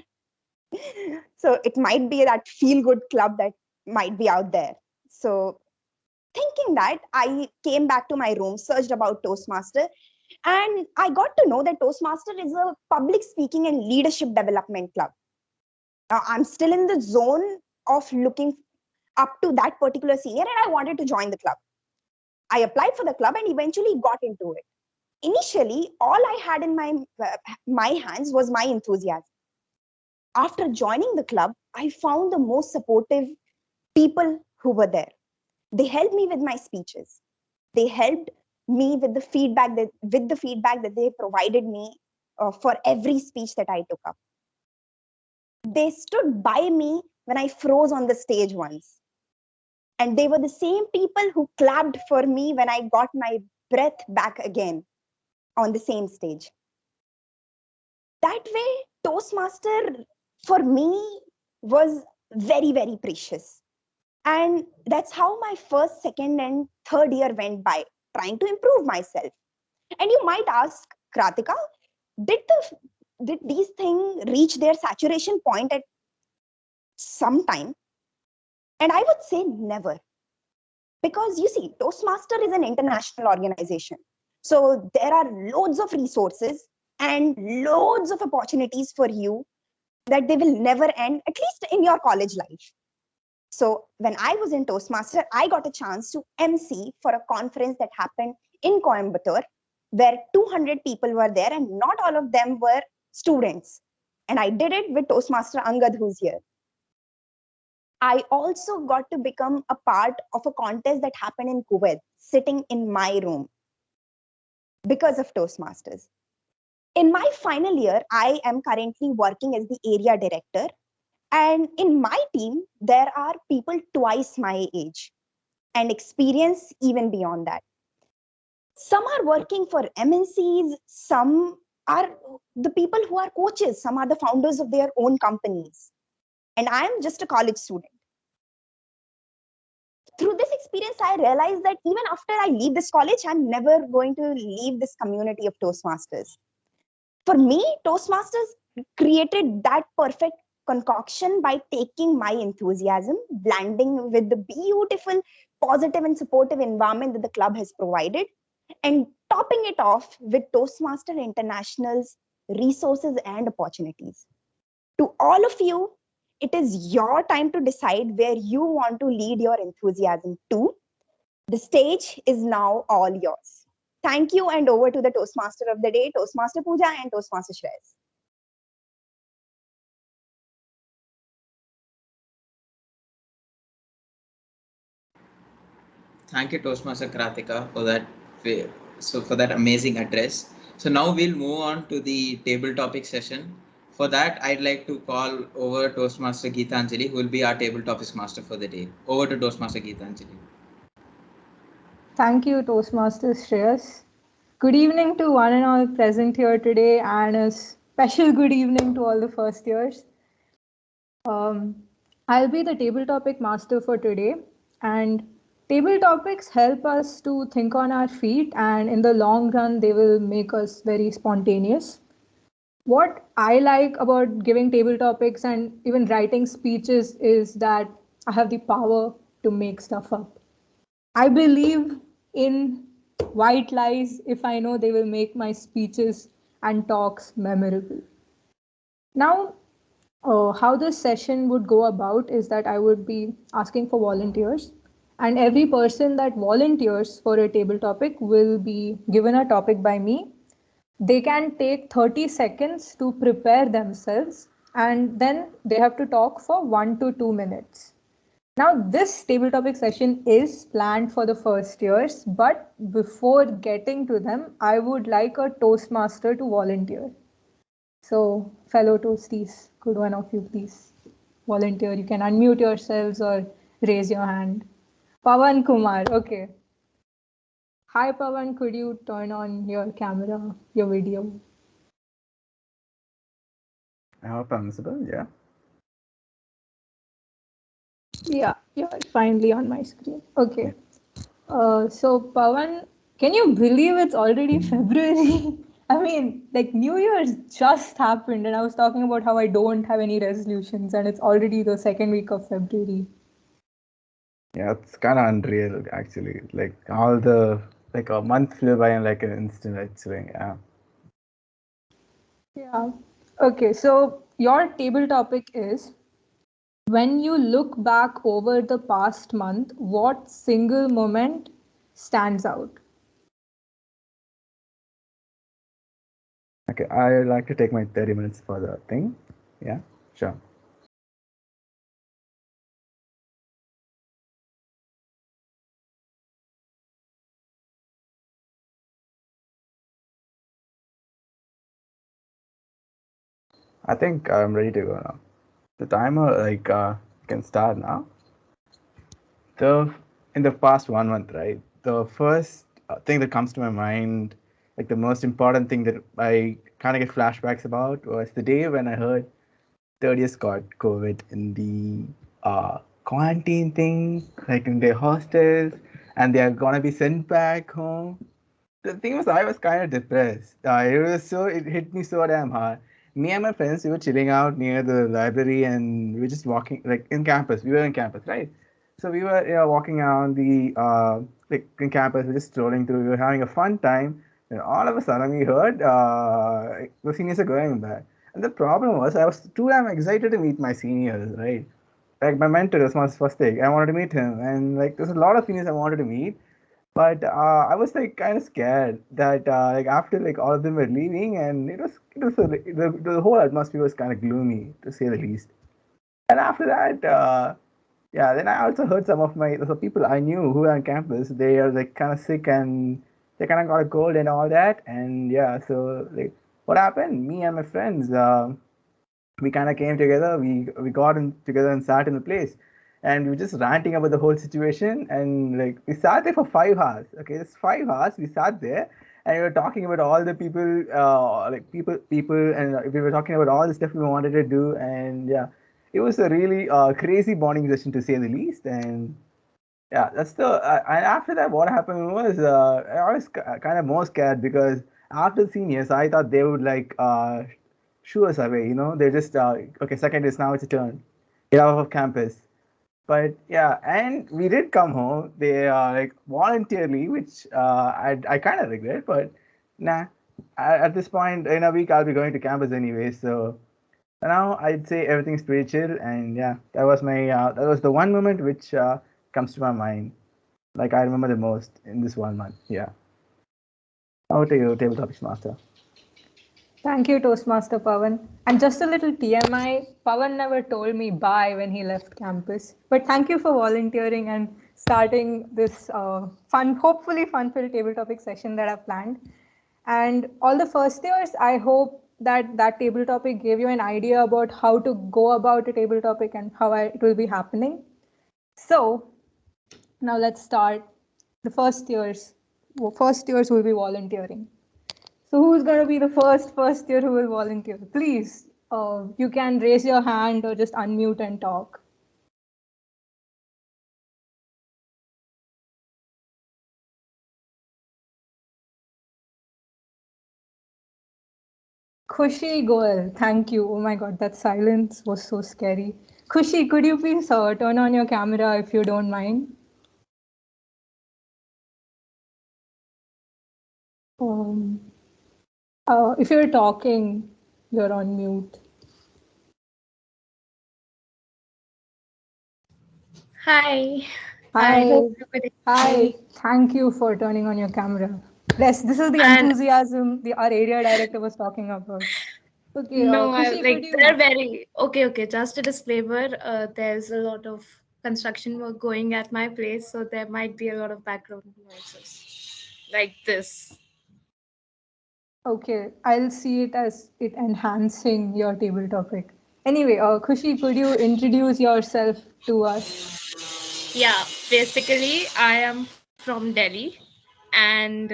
So it might be that feel-good club that might be out there. So thinking that, I came back to my room, searched about Toastmaster, and I got to know that Toastmaster is a public speaking and leadership development club. Now, I'm still in the zone of looking up to that particular senior, and I wanted to join the club. I applied for the club and eventually got into it. Initially, all I had in my hands was my enthusiasm. After joining the club, I found the most supportive people who were there. They helped me with my speeches. They helped me with the feedback that they provided me for every speech that I took up. They stood by me when I froze on the stage once. And they were the same people who clapped for me when I got my breath back again on the same stage. That way, Toastmaster for me was very, very precious. And that's how my first, second, and third year went by, trying to improve myself. And you might ask, Kratika, did these things reach their saturation point at some time? And I would say never. Because you see, Toastmaster is an international organization. So there are loads of resources and loads of opportunities for you that they will never end, at least in your college life. So when I was in Toastmaster, I got a chance to MC for a conference that happened in Coimbatore, where 200 people were there and not all of them were students. And I did it with Toastmaster Angad, who's here. I also got to become a part of a contest that happened in Kuwait, sitting in my room because of Toastmasters. In my final year, I am currently working as the area director. And in my team, there are people twice my age and experience even beyond that. Some are working for MNCs, some are the people who are coaches, some are the founders of their own companies. And I am just a college student. Through this experience, I realized that even after I leave this college, I'm never going to leave this community of Toastmasters. For me, Toastmasters created that perfect concoction by taking my enthusiasm, blending with the beautiful, positive, and supportive environment that the club has provided, and topping it off with Toastmaster International's resources and opportunities. To all of you, it is your time to decide where you want to lead your enthusiasm to. The stage is now all yours. Thank you, and over to the Toastmaster of the day, Toastmaster Pooja and Toastmaster Shreyas. Thank you, Toastmaster Kratika, for that amazing address. So now we'll move on to the table topic session. For that, I'd like to call over Toastmaster Geetanjali, who will be our table topics master for the day. Over to Toastmaster Geetanjali. Thank you, Toastmaster Shreyas. Good evening to one and all present here today, and a special good evening to all the first years. I'll be the table topic master for today, and table topics help us to think on our feet, and in the long run, they will make us very spontaneous. What I like about giving table topics and even writing speeches is that I have the power to make stuff up. I believe in white lies if I know they will make my speeches and talks memorable. Now, how this session would go about is that I would be asking for volunteers, and every person that volunteers for a table topic will be given a topic by me. They can take 30 seconds to prepare themselves and then they have to talk for 1 to 2 minutes. Now, this table topic session is planned for the first years, but before getting to them, I would like a Toastmaster to volunteer. So, fellow Toasties, could one of you please volunteer? You can unmute yourselves or raise your hand. Pawan Kumar, okay. Hi Pawan, could you turn on your camera, your video? I hope I'm visible. Yeah. Yeah, you're finally on my screen. Okay. So Pawan, can you believe it's already February? I mean, like New Year's just happened, and I was talking about how I don't have any resolutions, and it's already the second week of February. Yeah, it's kind of unreal actually. Like all the like a month flew by in like an instant actually. Yeah. Yeah. Okay, so your table topic is, when you look back over the past month, what single moment stands out? Okay, I like to take my 30 minutes for the thing. Yeah, sure. I think I'm ready to go now. The timer can start now. In the past 1 month, right? The first thing that comes to my mind, like the most important thing that I kind of get flashbacks about, was the day when I heard third years got COVID in the quarantine thing, like in their hostels, and they are gonna be sent back home. The thing was, I was kind of depressed. It hit me so damn hard. Me and my friends, we were chilling out near the library, and we were just walking, like in campus. We were in campus, right? So we were, walking around the like in campus. We were just strolling through. We were having a fun time, and all of a sudden we heard the seniors are going back. And the problem was, I was too damn excited to meet my seniors, right? Like my mentor was my first thing. I wanted to meet him, and like there's a lot of seniors I wanted to meet, but I was like kind of scared that like after like all of them were leaving, and the whole atmosphere was kind of gloomy to say the least. And after that, yeah, then I also heard some of the people I knew who were on campus. They are like kind of sick, and they kind of got a cold and all that. And yeah, so like what happened? Me and my friends, we kind of came together. We got in together and sat in the place, and we were just ranting about the whole situation. And like we sat there for 5 hours. Okay, it's 5 hours. We sat there, and we were talking about all the people, and we were talking about all the stuff we wanted to do. And yeah, it was a really crazy bonding session to say the least. And yeah, that's the. And after that, what happened was I was kind of more scared because after the seniors, I thought they would like shoo us away. They're just okay. Second is now it's a turn. Get out of campus. But yeah, and we did come home. They like voluntarily, which I kind of regret. But nah, at this point in a week I'll be going to campus anyway. So now I'd say everything's pretty chill. And yeah, that was the one moment which comes to my mind. Like I remember the most in this 1 month. Yeah. Over to you, Table Topics Master. Thank you, Toastmaster Pawan. And just a little TMI, Pawan never told me bye when he left campus. But thank you for volunteering and starting this hopefully fun-filled table topic session that I've planned. And all the first years, I hope that table topic gave you an idea about how to go about a table topic and how it will be happening. So now let's start. The first years will be volunteering. So who's going to be the first year who will volunteer? Please, you can raise your hand or just unmute and talk. Khushi Goel, thank you. Oh my God, that silence was so scary. Khushi, could you please turn on your camera if you don't mind? If you're talking, you're on mute. Hi. Hi. Hi. Thank you for turning on your camera. Yes, this is the enthusiasm our area director was talking about. Okay, No, Khushi, like could you? they're very okay. Just a disclaimer. There's a lot of construction work going at my place, so there might be a lot of background noises like this. Okay, I'll see it as it enhancing your table topic. Anyway, Khushi, could you introduce yourself to us? Yeah, basically, I am from Delhi, and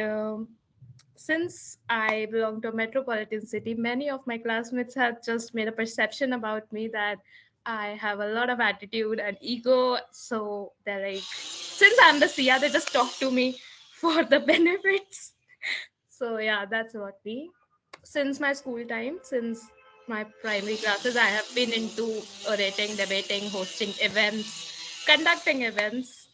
since I belong to a metropolitan city, many of my classmates have just made a perception about me that I have a lot of attitude and ego. So they're like, since I'm the Sia, they just talk to me for the benefits. So yeah, that's about me. Since my school time, since my primary classes, I have been into orating, debating, hosting events, conducting events,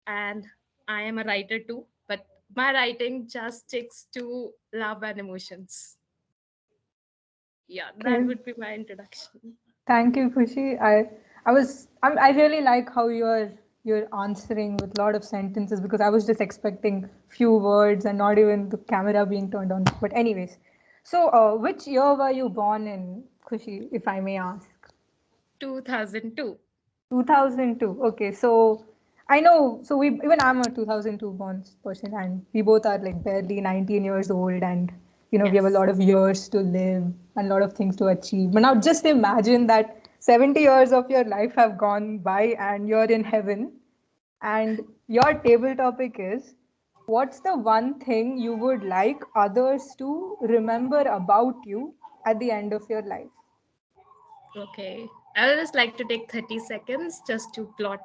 and I am a writer too. But my writing just sticks to love and emotions. Yeah, that Okay. would be my introduction. Thank you, Khushi. I really like how you're answering with a lot of sentences because I was just expecting few words and not even the camera being turned on. But anyways, so which year were you born in, Khushi, if I may ask? 2002. 2002. Okay, so I know. So we even I'm a 2002 born person, and we both are like barely 19 years old, and we have a lot of years to live and a lot of things to achieve. But now just imagine that 70 years of your life have gone by, and you're in heaven, and your table topic is, what's the one thing you would like others to remember about you at the end of your life? Okay. I would just like to take 30 seconds just to plot.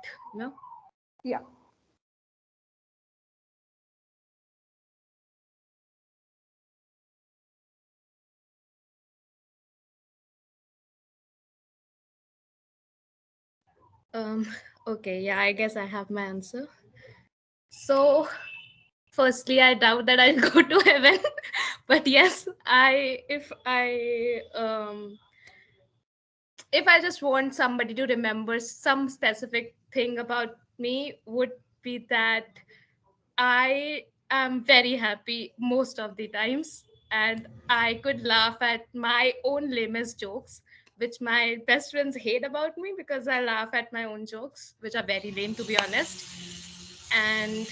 Yeah. Um, okay, yeah, I guess I have my answer. So, firstly, I doubt that I'll go to heaven, but yes, if I just want somebody to remember some specific thing about me, would be that I am very happy most of the times, and I could laugh at my own lamest jokes, which my best friends hate about me because I laugh at my own jokes, which are very lame to be honest. And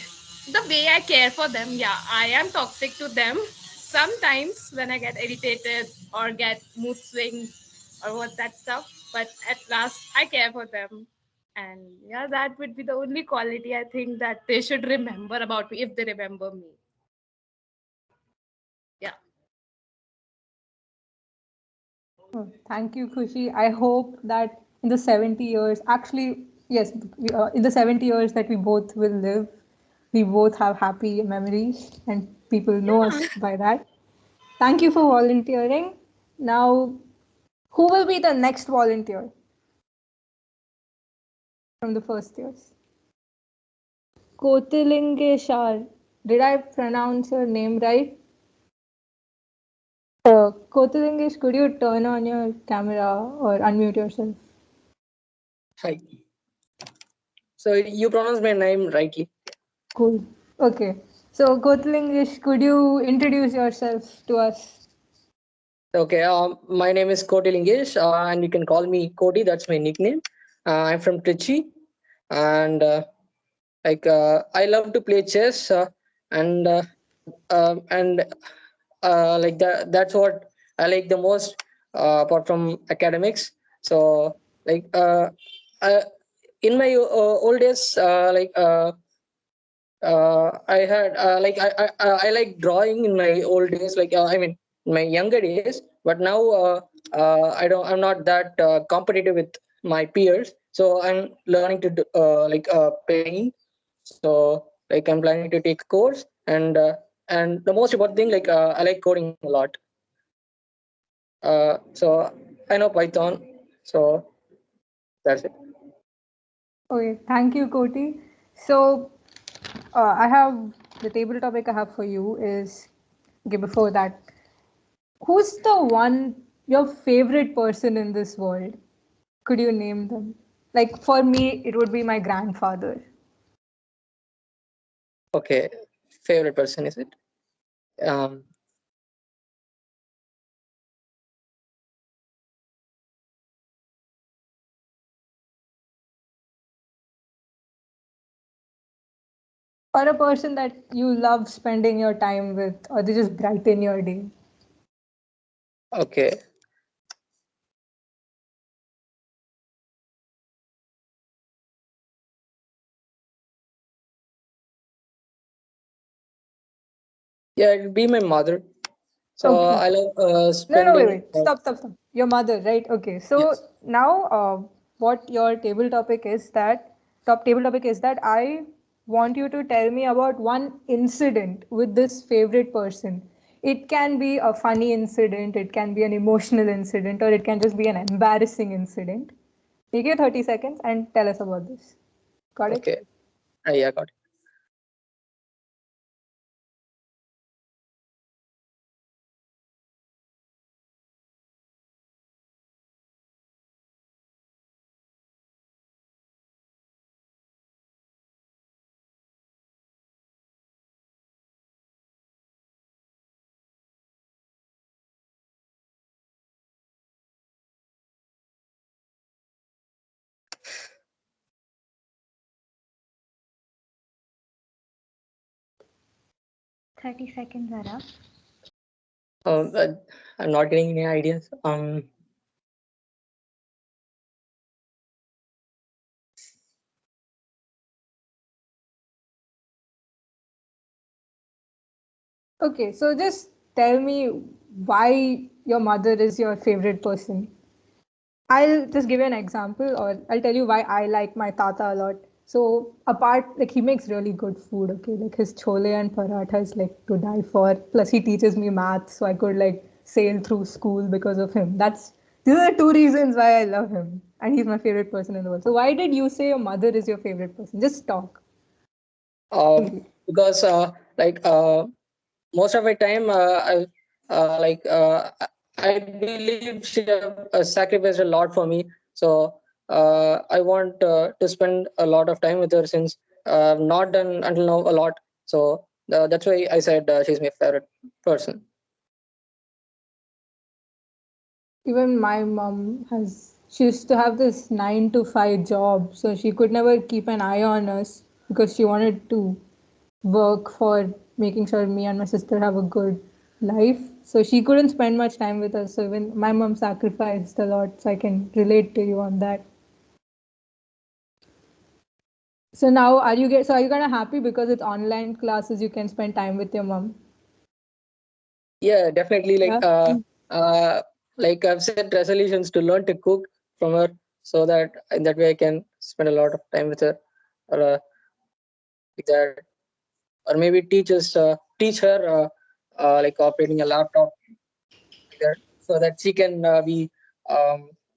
the way I care for them, yeah, I am toxic to them sometimes when I get irritated or get mood swings or what that stuff. But at last, I care for them. And yeah, that would be the only quality I think that they should remember about me if they remember me. Yeah. Oh, thank you, Khushi. I hope that in the 70 years, actually, yes, in the 70 years that we both will live, we both have happy memories and people know us by that. Thank you for volunteering. Now, who will be the next volunteer from the first years? Kotilingeshar. Did I pronounce your name right? Kotilingesh, could you turn on your camera or unmute yourself? Hi. So you pronounced my name rightly. Cool. Okay. So, Kotilingesh, could you introduce yourself to us? Okay. My name is Koti Lingesh, and you can call me Koti. That's my nickname. I'm from Trichy, and I love to play chess, and and like that. That's what I like the most, apart from academics. So like uh, in my old days, I had I like drawing in my old days, I mean in my younger days. But now I'm not that competitive with my peers. So I'm learning to do, paint. So like I'm planning to take a course, and the most important thing, I like coding a lot. So I know Python. So that's it. Okay, thank you, Koti. So, I have the table topic I have for you is okay. Before that, who's the one your favorite person in this world? Could you name them? Like for me, it would be my grandfather. Okay, favorite person, is it? Um, or a person that you love spending your time with, or they just brighten your day? Okay. Yeah, it'll be my mother. So Okay. I love No, spending. wait. Stop. Your mother, right? Okay. So Yes. now, what your table topic is that I want you to tell me about one incident with this favorite person. It can be a funny incident, it can be an emotional incident, or it can just be an embarrassing incident. Take your 30 seconds and tell us about this. Got it? Okay. Yeah, got it. Thirty seconds are up. I'm not getting any ideas. Okay, so just tell me why your mother is your favorite person. I'll just give you an example, or I'll tell you why I like my tata a lot. So apart, like he makes really good food. Okay, like his chole and paratha is like to die for. Plus he teaches me math, so I could like sail through school because of him. These are the two reasons why I love him, and he's my favorite person in the world. So why did you say your mother is your favorite person? Just talk. Because most of my time I believe she sacrificed a lot for me. So I want to spend a lot of time with her since I've not done until now a lot. So that's why I said she's my favorite person. Even my mom she used to have this 9 to 5 job, so she could never keep an eye on us because she wanted to work for making sure me and my sister have a good life. So she couldn't spend much time with us. So even my mom sacrificed a lot, so I can relate to you on that. So now are you kind of happy because it's online classes, you can spend time with your mom? Yeah, definitely. Yeah. Like I've set resolutions to learn to cook from her, so that in that way I can spend a lot of time with her, or like that, or maybe teach her like operating a laptop, like that, so that she can be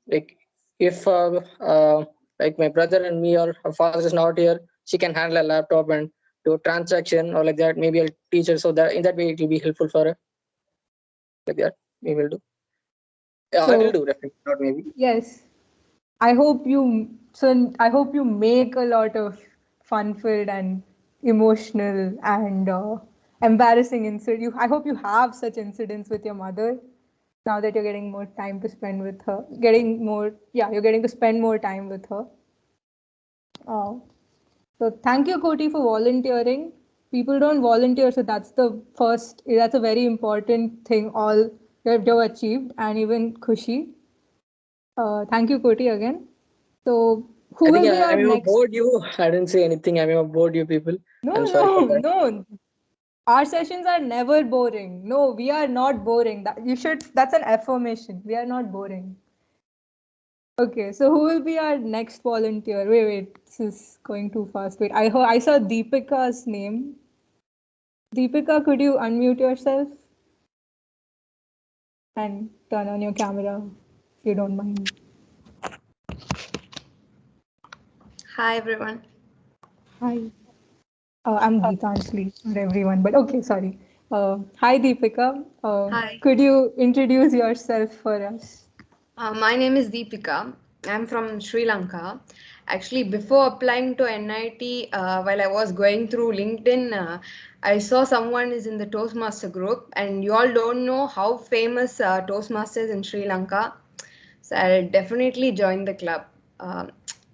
like if like my brother and me or her father is not here, she can handle a laptop and do a transaction or like that. Maybe I'll teach her so that in that way it will be helpful for her, like that. We will do. Yeah, I will do definitely, not maybe. Yes. I hope you make a lot of fun-filled and emotional and embarrassing incidents. I hope you have such incidents with your mother now that you're getting more time to spend with her. You're getting to spend more time with her. Uh, so thank you, Koti, for volunteering. People don't volunteer, so that's a very important thing all you've achieved, and even Khushi. Thank you, Koti, again. So who I think will be I our may have next? bored you. I didn't say anything. I may have bored you people. I'm sorry for that. No. Our sessions are never boring. No, we are not boring. That's an affirmation. We are not boring. Okay, so who will be our next volunteer? Wait, this is going too fast. Wait, I saw Deepika's name. Deepika, could you unmute yourself and turn on your camera if you don't mind? Hi, everyone. Hi. I'm Geetanjali, not everyone, but okay, sorry. Hi, Deepika. Hi. Could you introduce yourself for us? My name is Deepika. I'm from Sri Lanka. Actually, before applying to NIT, while I was going through LinkedIn, I saw someone is in the Toastmaster group, and you all don't know how famous Toastmasters in Sri Lanka. So I'll definitely join the club.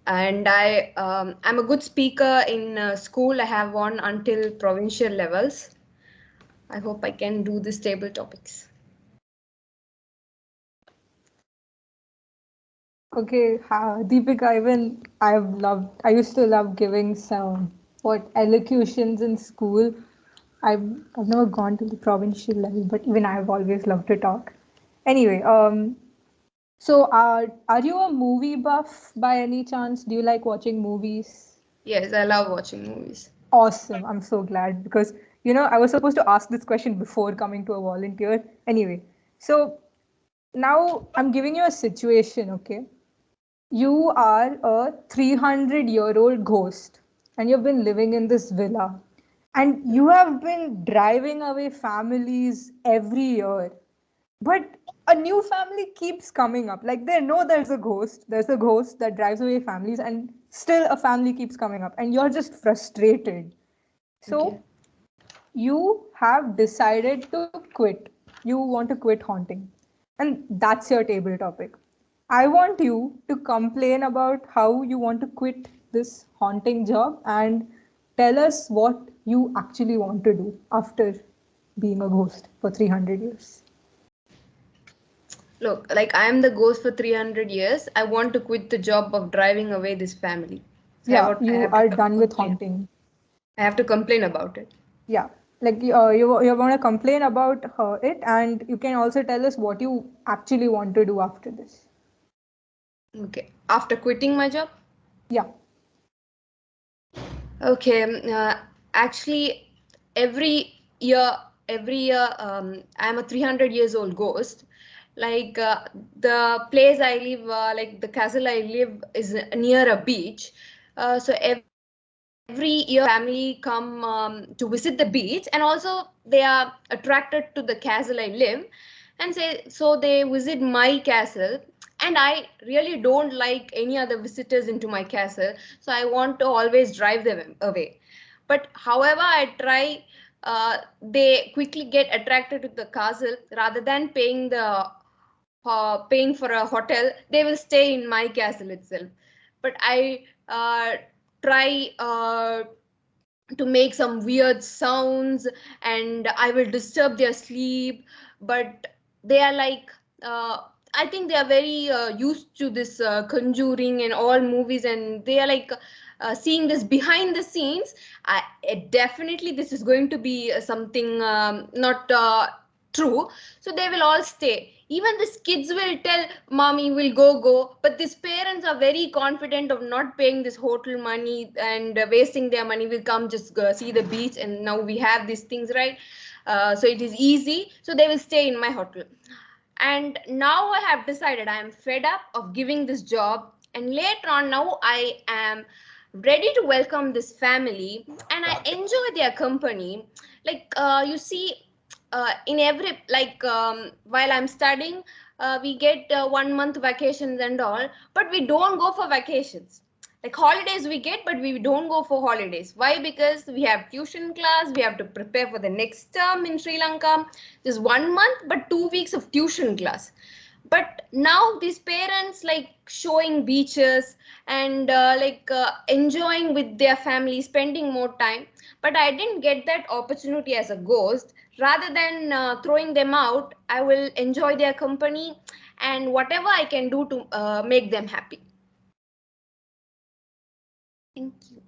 and I'm a good speaker in school. I have won until provincial levels. I hope I can do these table topics. Okay, Deepika, even I used to love giving some elocutions in school. I've never gone to the provincial level, but even I've always loved to talk. Anyway, so are you a movie buff by any chance? Do you like watching movies? Yes, I love watching movies. Awesome. I'm so glad because, I was supposed to ask this question before coming to a volunteer. Anyway, so now I'm giving you a situation, okay? You are a 300-year-old ghost and you've been living in this villa and you have been driving away families every year. But a new family keeps coming up. Like they know there's a ghost that drives away families, and still a family keeps coming up, and you're just frustrated. So you have decided to quit. You want to quit haunting. And that's your table topic. I want you to complain about how you want to quit this haunting job and tell us what you actually want to do after being a ghost for 300 years. Look, like I am the ghost for 300 years. I want to quit the job of driving away this family. So Yeah, you are done with haunting. I have to complain about it. Yeah, like you want to complain about it, and you can also tell us what you actually want to do after this. Okay, after quitting my job? Yeah. Okay, actually, every year, I'm a 300 years old ghost. Like the place I live, like the castle I live is near a beach. So every year family come to visit the beach, and also they are attracted to the castle I live, and so they visit my castle. And I really don't like any other visitors into my castle, so I want to always drive them away. But however I try, they quickly get attracted to the castle. Rather than paying for a hotel, they will stay in my castle itself. But I try to make some weird sounds, and I will disturb their sleep. But they are like, I think they are very used to this conjuring and all movies, and they are like seeing this behind the scenes. Definitely this is going to be something not true. So they will all stay. Even these kids will tell mommy will go, but these parents are very confident of not paying this hotel money and wasting their money. Will come just see the beach, and now we have these things, right? So it is easy, so they will stay in my hotel. And now I have decided I am fed up of giving this job, and later on now I am ready to welcome this family, and I enjoy their company. Like you see, in every while I'm studying, we get 1 month vacations and all, but we don't go for vacations. Like holidays we get, but we don't go for holidays. Why? Because we have tuition class, we have to prepare for the next term in Sri Lanka. Just 1 month, but 2 weeks of tuition class. But now these parents like showing beaches and enjoying with their family, spending more time. But I didn't get that opportunity as a ghost. Rather than throwing them out, I will enjoy their company and whatever I can do to make them happy. Thank you.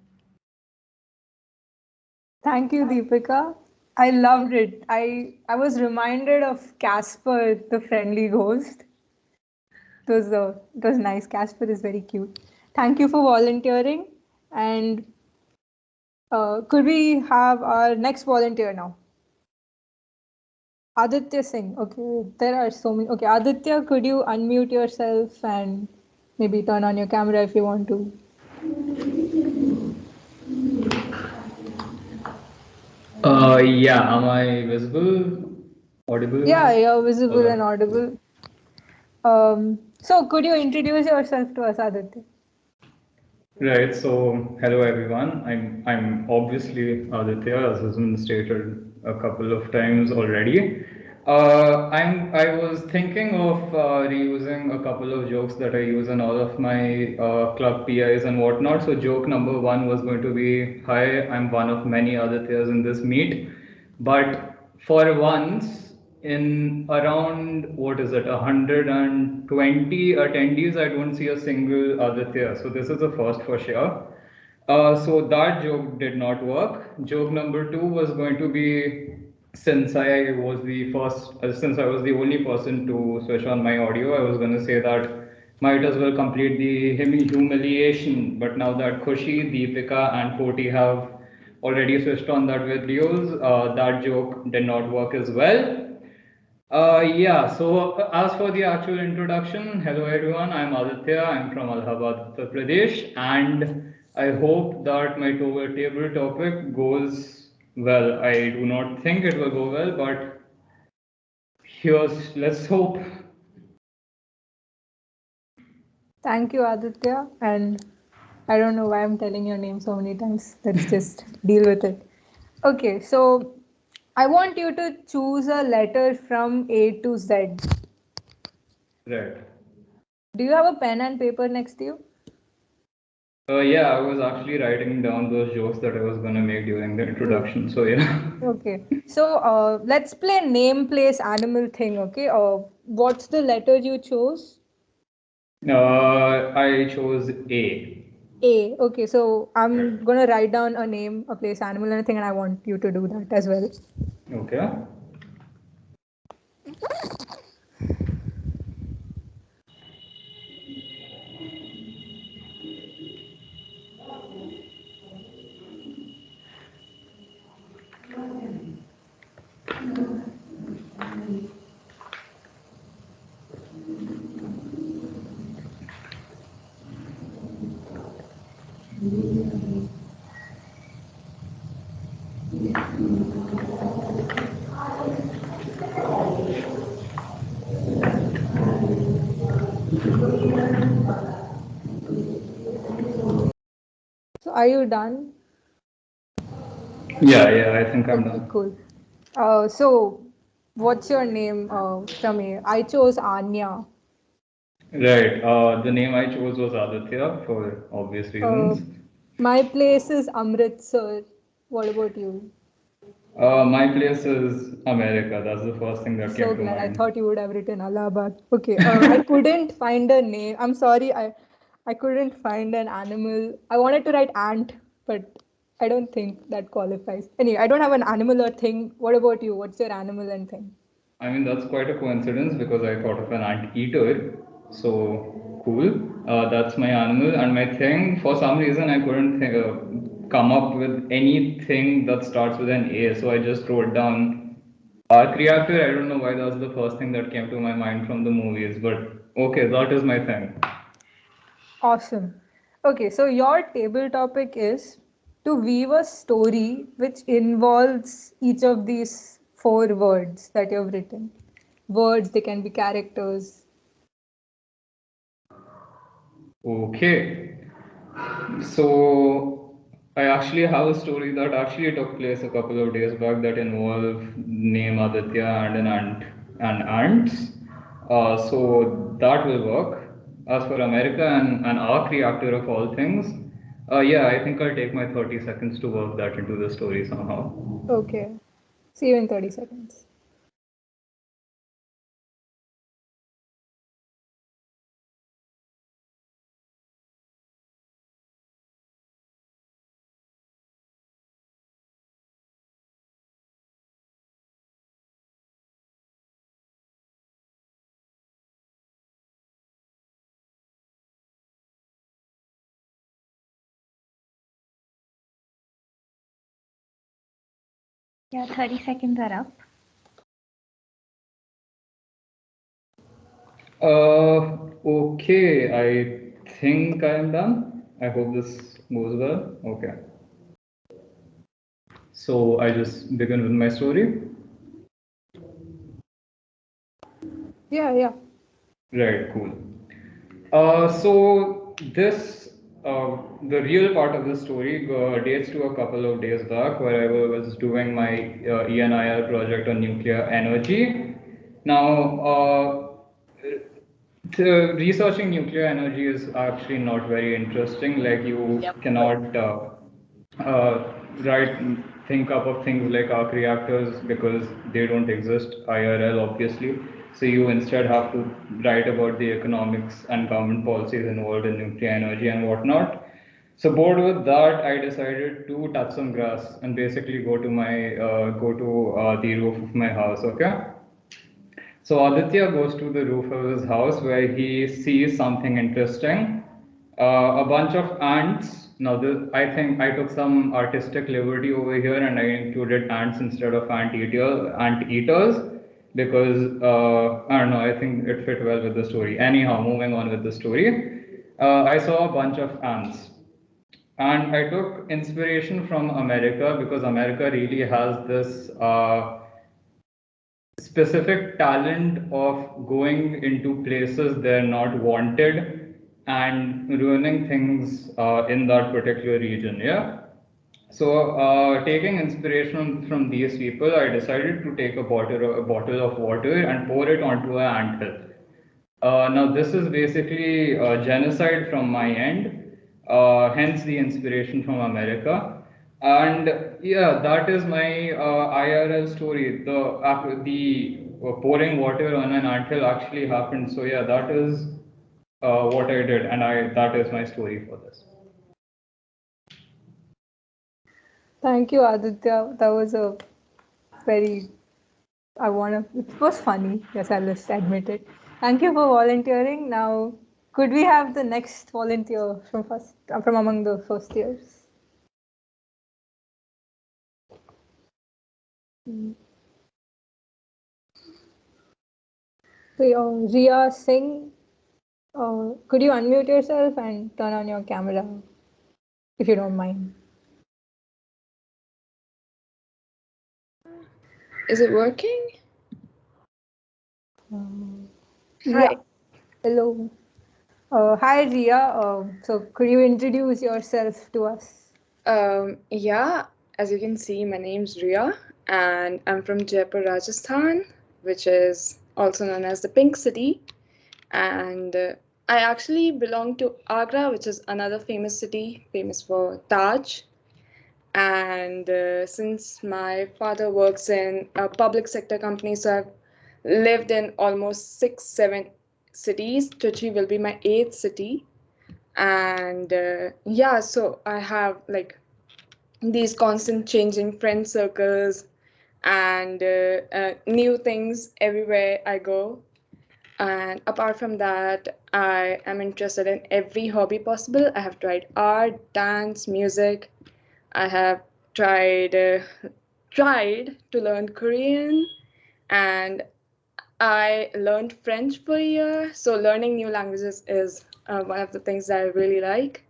Thank you, Deepika. I loved it. I was reminded of Casper, the friendly ghost. It was nice. Casper is very cute. Thank you for volunteering. And could we have our next volunteer now? Aditya Singh. Okay, there are so many. Okay, Aditya, could you unmute yourself and maybe turn on your camera if you want to? Yeah, am I visible? Audible? Yeah, you're visible Alright. and audible. So could you introduce yourself to us, Aditya? Right. So, hello everyone. I'm obviously Aditya, as has been stated a couple of times already. I was thinking of reusing a couple of jokes that I use in all of my club PIs and whatnot. So joke number one was going to be, "Hi, I'm one of many Adityas in this meet." But for once, in around, what is it, 120 attendees, I don't see a single Aditya. So this is a first for sure. So that joke did not work. Joke number two was going to be, since I was the only person to switch on my audio, I was going to say that might as well complete the humiliation. But now that Khushi, Deepika, and Koti have already switched on that videos, that joke did not work as well. Yeah, so as for the actual introduction, hello everyone, I'm Aditya, I'm from Allahabad, Uttar Pradesh, and I hope that my table topic goes well. I do not think it will go well, but let's hope. Thank you, Aditya. And I don't know why I'm telling your name so many times. Let's just deal with it. Okay, so I want you to choose a letter from A to Z. Right. Do you have a pen and paper next to you? Yeah, I was actually writing down those jokes that I was going to make during the introduction. So, yeah. Okay, so let's play name, place, animal thing. Okay, what's the letter you chose? I chose A. A. Okay, so I'm gonna write down a name, a place, animal, anything, and I want you to do that as well. Okay. So are you done? Yeah, I think I'm done. Cool. So what's your name from here? I chose Anya. Right. The name I chose was Aditya for obvious reasons. My place is Amritsar. What about you? My place is America. That's the first thing that came So to glad. I mind. thought you would have written Allahabad. Okay. I couldn't find a name. I'm sorry. I couldn't find an animal. I wanted to write ant, but I don't think that qualifies. Anyway, I don't have an animal or thing. What about you? What's your animal and thing? I mean, that's quite a coincidence because I thought of an anteater. So cool. That's my animal. And my thing, for some reason, I couldn't come up with anything that starts with an A. So I just wrote down arc reactor. I don't know why that's the first thing that came to my mind from the movies, but okay, that is my thing. Awesome. Okay, so your table topic is to weave a story which involves each of these 4 words that you've written. Words, they can be characters. Okay. So I actually have a story that actually took place a couple of days back that involved name Aditya and an ant and ants. So that will work. As for America and an arc reactor of all things, yeah, I think I'll take my 30 seconds to work that into the story somehow. Okay. See you in 30 seconds. Yeah, 30 seconds are up. Okay, I think I'm done. I hope this goes well. Okay. So I just begin with my story. Yeah. Right, cool. So this the real part of the story dates to a couple of days back where I was doing my ENIR project on nuclear energy. Now, researching nuclear energy is actually not very interesting. Like you cannot think up of things like arc reactors because they don't exist IRL, obviously. So you instead have to write about the economics and government policies involved in nuclear energy and whatnot. So bored with that, I decided to touch some grass and basically go to the roof of my house. Okay. So Aditya goes to the roof of his house where he sees something interesting. A bunch of ants. Now, I think I took some artistic liberty over here and I included ants instead of ant-eaters because, I don't know, I think it fit well with the story. Anyhow, moving on with the story. I saw a bunch of ants. And I took inspiration from America because America really has this specific talent of going into places they're not wanted and ruining things in that particular region. Yeah. So taking inspiration from these people, I decided to take a bottle of water and pour it onto an anthill. Now this is basically genocide from my end, hence the inspiration from America. And yeah, that is my IRL story. The pouring water on an anthill actually happened. So yeah, that is what I did, and that is my story for this. Thank you, Aditya. That was a very, it was funny. Yes, I'll just admit it. Thank you for volunteering. Now, could we have the next volunteer from among the first years? Ria Singh, could you unmute yourself and turn on your camera, if you don't mind? Is it working? Hi. Yeah. Hello. Hi, Ria. So could you introduce yourself to us? Yeah, as you can see, my name's Ria, and I'm from Jaipur, Rajasthan, which is also known as the Pink City. And I actually belong to Agra, which is another famous city, famous for Taj. And since my father works in a public sector company, so I've lived in almost 6-7 cities. Trichy will be my 8th city. And yeah, so I have like these constant changing friend circles and new things everywhere I go. And apart from that, I am interested in every hobby possible. I have tried art, dance, music. I have tried to learn Korean, and I learned French for a year. So learning new languages is one of the things that I really like.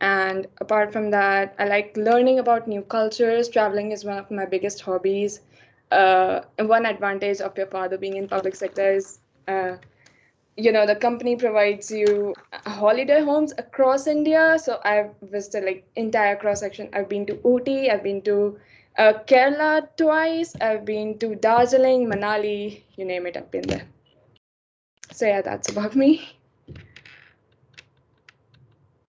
And apart from that, I like learning about new cultures. Traveling is one of my biggest hobbies. And one advantage of your father being in public sector is, the company provides you holiday homes across India. So I've visited like entire cross section. I've been to Ooty, I've been to Kerala twice, I've been to Darjeeling, Manali, you name it, I've been there. So yeah, that's about me.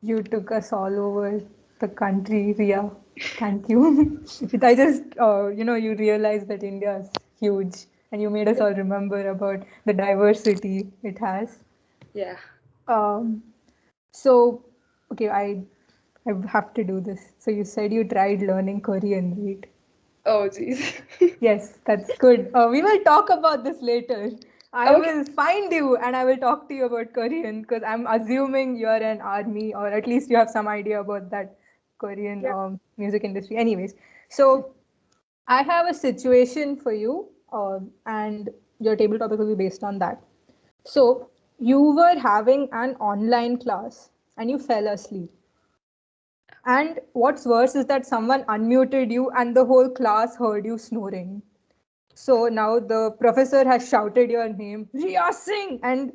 You took us all over the country, Ria. Thank you. I just, you realize that India is huge, and you made us all remember about the diversity it has. Yeah. So, okay, I have to do this. So you said you tried learning Korean, right? Oh, geez. Yes, that's good. We will talk about this later. I will find you and I will talk to you about Korean because I'm assuming you're an army or at least you have some idea about that Korean music industry. Anyways, so I have a situation for you and your table topic will be based on that. So you were having an online class and you fell asleep. And what's worse is that someone unmuted you and the whole class heard you snoring. So now the professor has shouted your name, Ria Singh, and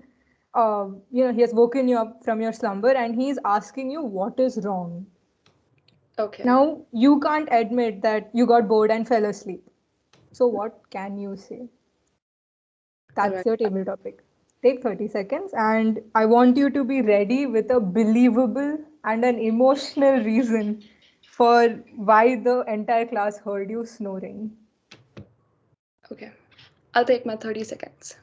he has woken you up from your slumber and he's asking you what is wrong. Okay. Now, you can't admit that you got bored and fell asleep. So what can you say? That's Alright. your table topic. Take 30 seconds and I want you to be ready with a believable and an emotional reason for why the entire class heard you snoring. Okay. I'll take my 30 seconds.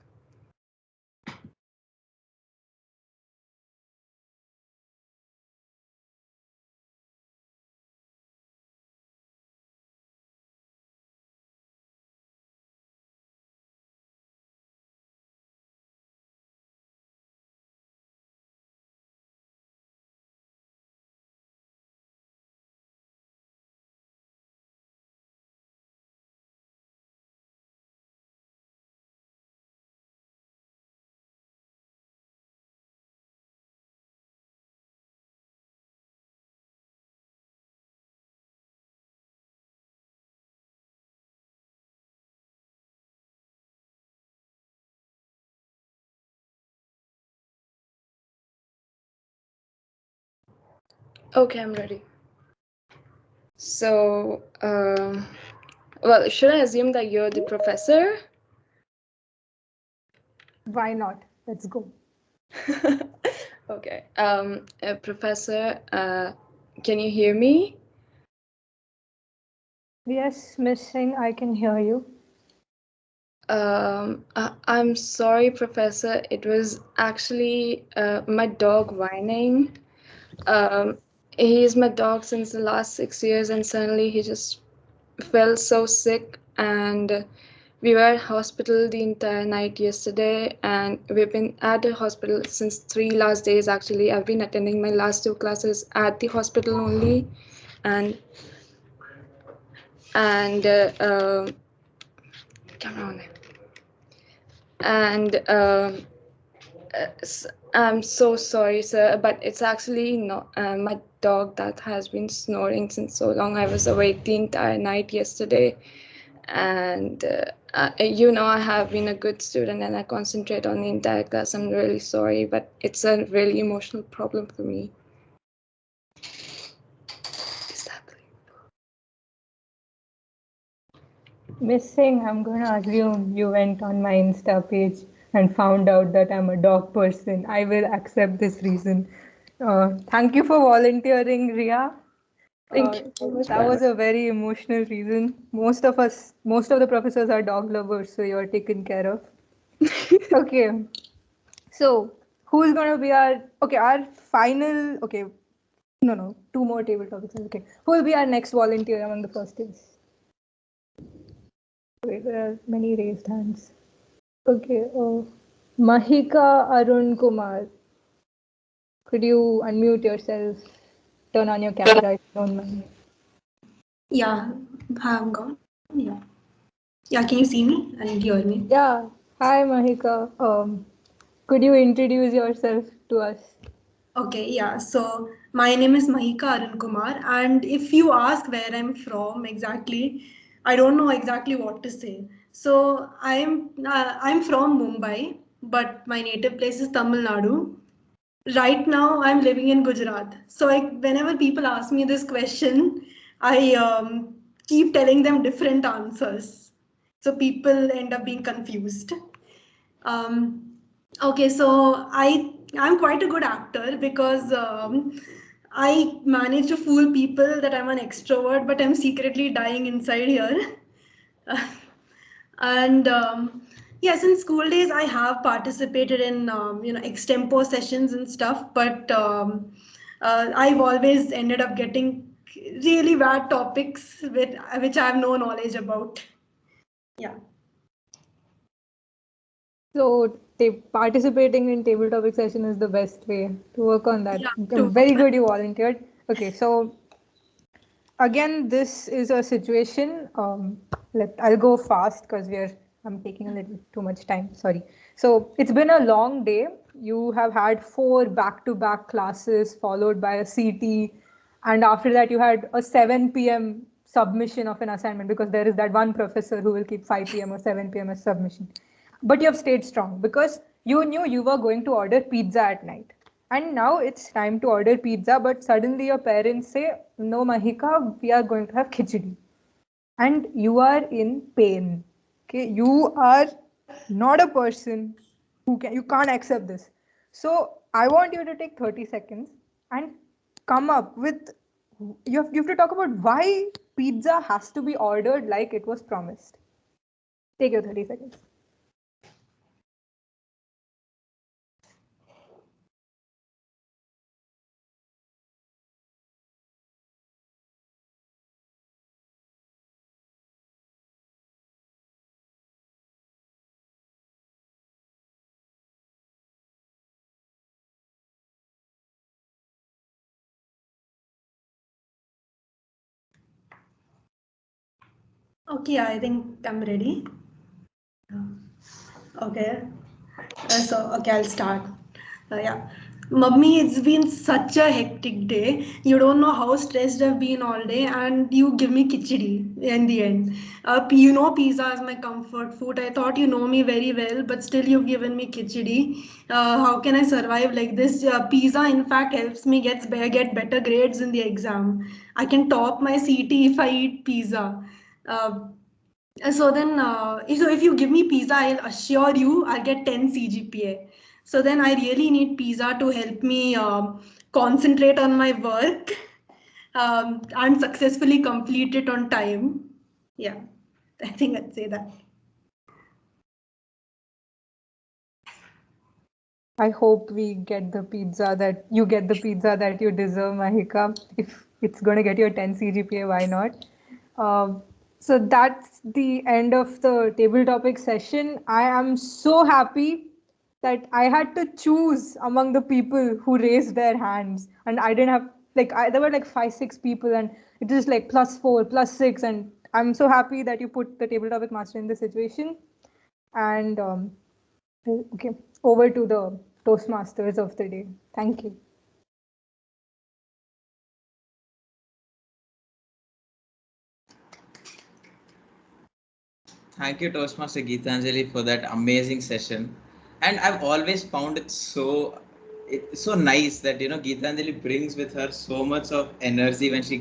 Okay, I'm ready. So, well, should I assume that you're the professor? Why not? Let's go. Okay. Professor, can you hear me? Yes, Miss Singh, I can hear you. I'm sorry, Professor. It was actually my dog whining. He's my dog since the last 6 years, and suddenly he just felt so sick. And we were at hospital the entire night yesterday, and we've been at the hospital since 3 last days. Actually, I've been attending my last 2 classes at the hospital only, and and come on. And I'm so sorry, sir, but it's actually not my dog that has been snoring since so long. I was awake the entire night yesterday, and I have been a good student and I concentrate on the entire class. I'm really sorry, but it's a really emotional problem for me. Miss Singh, I'm going to assume you went on my Insta page and found out that I'm a dog person. I will accept this reason. Thank you for volunteering, Ria. Thank you so much. That was a very emotional reason. Most of the professors are dog lovers, so you're taken care of. Okay. So, who's going to be our final, no, 2 more table topics. Okay. Who will be our next volunteer among the first years? Okay, there are many raised hands. Okay, Mahika Arun Kumar. Could you unmute yourself? Turn on your camera if you don't mind. Yeah, I'm gone. Yeah. Yeah, can you see me and hear me? Yeah. Hi, Mahika. Could you introduce yourself to us? Okay, yeah. So my name is Mahika Arun Kumar, and if you ask where I'm from exactly, I don't know exactly what to say. So I'm from Mumbai, but my native place is Tamil Nadu. Right now, I'm living in Gujarat. So whenever people ask me this question, I keep telling them different answers. So people end up being confused. Okay, so I'm quite a good actor because I manage to fool people that I'm an extrovert, but I'm secretly dying inside here. And yes, in school days, I have participated in extempo sessions and stuff, but I've always ended up getting really bad topics which I have no knowledge about. Yeah. So participating in table topic session is the best way to work on that. Yeah, Very good you volunteered. Okay, so again, this is a situation. I'll go fast because I'm taking a little too much time. Sorry. So it's been a long day. You have had 4 back-to-back classes followed by a CT, and after that you had a 7 p.m. submission of an assignment because there is that one professor who will keep 5 p.m. or 7 p.m. as submission. But you have stayed strong because You knew you were going to order pizza at night. And now it's time to order pizza, but suddenly your parents say, no, Mahika, we are going to have khichdi. And you are in pain. Okay, you are not a person you can't accept this. So I want you to take 30 seconds and come up with you have to talk about why pizza has to be ordered like it was promised. Take your 30 seconds. Okay, I think I'm ready. Okay. Okay, I'll start. Yeah. Mummy, it's been such a hectic day. You don't know how stressed I've been all day, and you give me khichdi in the end. You know, pizza is my comfort food. I thought you know me very well, but still, you've given me khichdi. How can I survive like this? Pizza, in fact, helps me get better grades in the exam. I can top my CT if I eat pizza. Uh, so if you give me pizza, I'll assure you I'll get 10 CGPA. So then I really need pizza to help me concentrate on my work and successfully complete it on time. Yeah, I think I'd say that. I hope we get the pizza that you deserve, Mahika. If it's going to get you a 10 CGPA, why not? So that's the end of the table topic session. I am so happy that I had to choose among the people who raised their hands, and I didn't have there were like 5-6 people, and it was like +4, +6, and I'm so happy that you put the table topic master in this situation. And okay, over to the Toastmasters of the day. Thank you. Thank you, Toastmaster Geetanjali, for that amazing session. And I've always found it so nice that Geetanjali brings with her so much of energy when she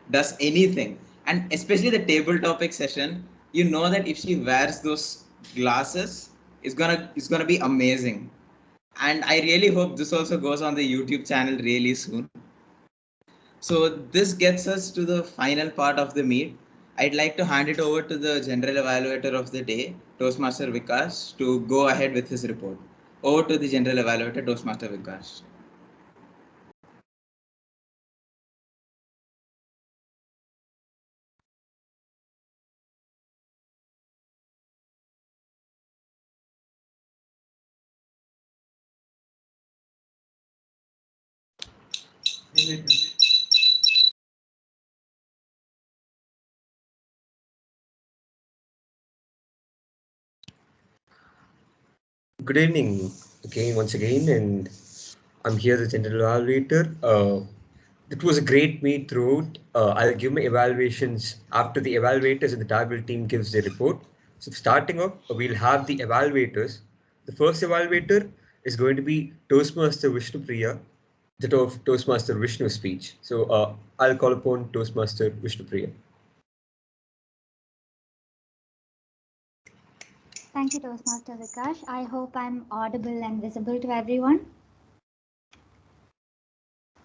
does anything, and especially the table topic session. You know that if she wears those glasses, it's gonna be amazing. And I really hope this also goes on the YouTube channel really soon. So this gets us to the final part of the meet. I'd like to hand it over to the general evaluator of the day, Toastmaster Vikas, to go ahead with his report. Over to the general evaluator, Toastmaster Vikas. Good evening once again, and I'm here the general evaluator. It was a great meet throughout. I'll give my evaluations after the evaluators and the table team gives their report. So starting off, we'll have the evaluators. The first evaluator is going to be Toastmaster Vishnu Priya, the Toastmaster Vishnu speech. So I'll call upon Toastmaster Vishnu Priya. Thank you, Toastmaster Vikash. I hope I'm audible and visible to everyone.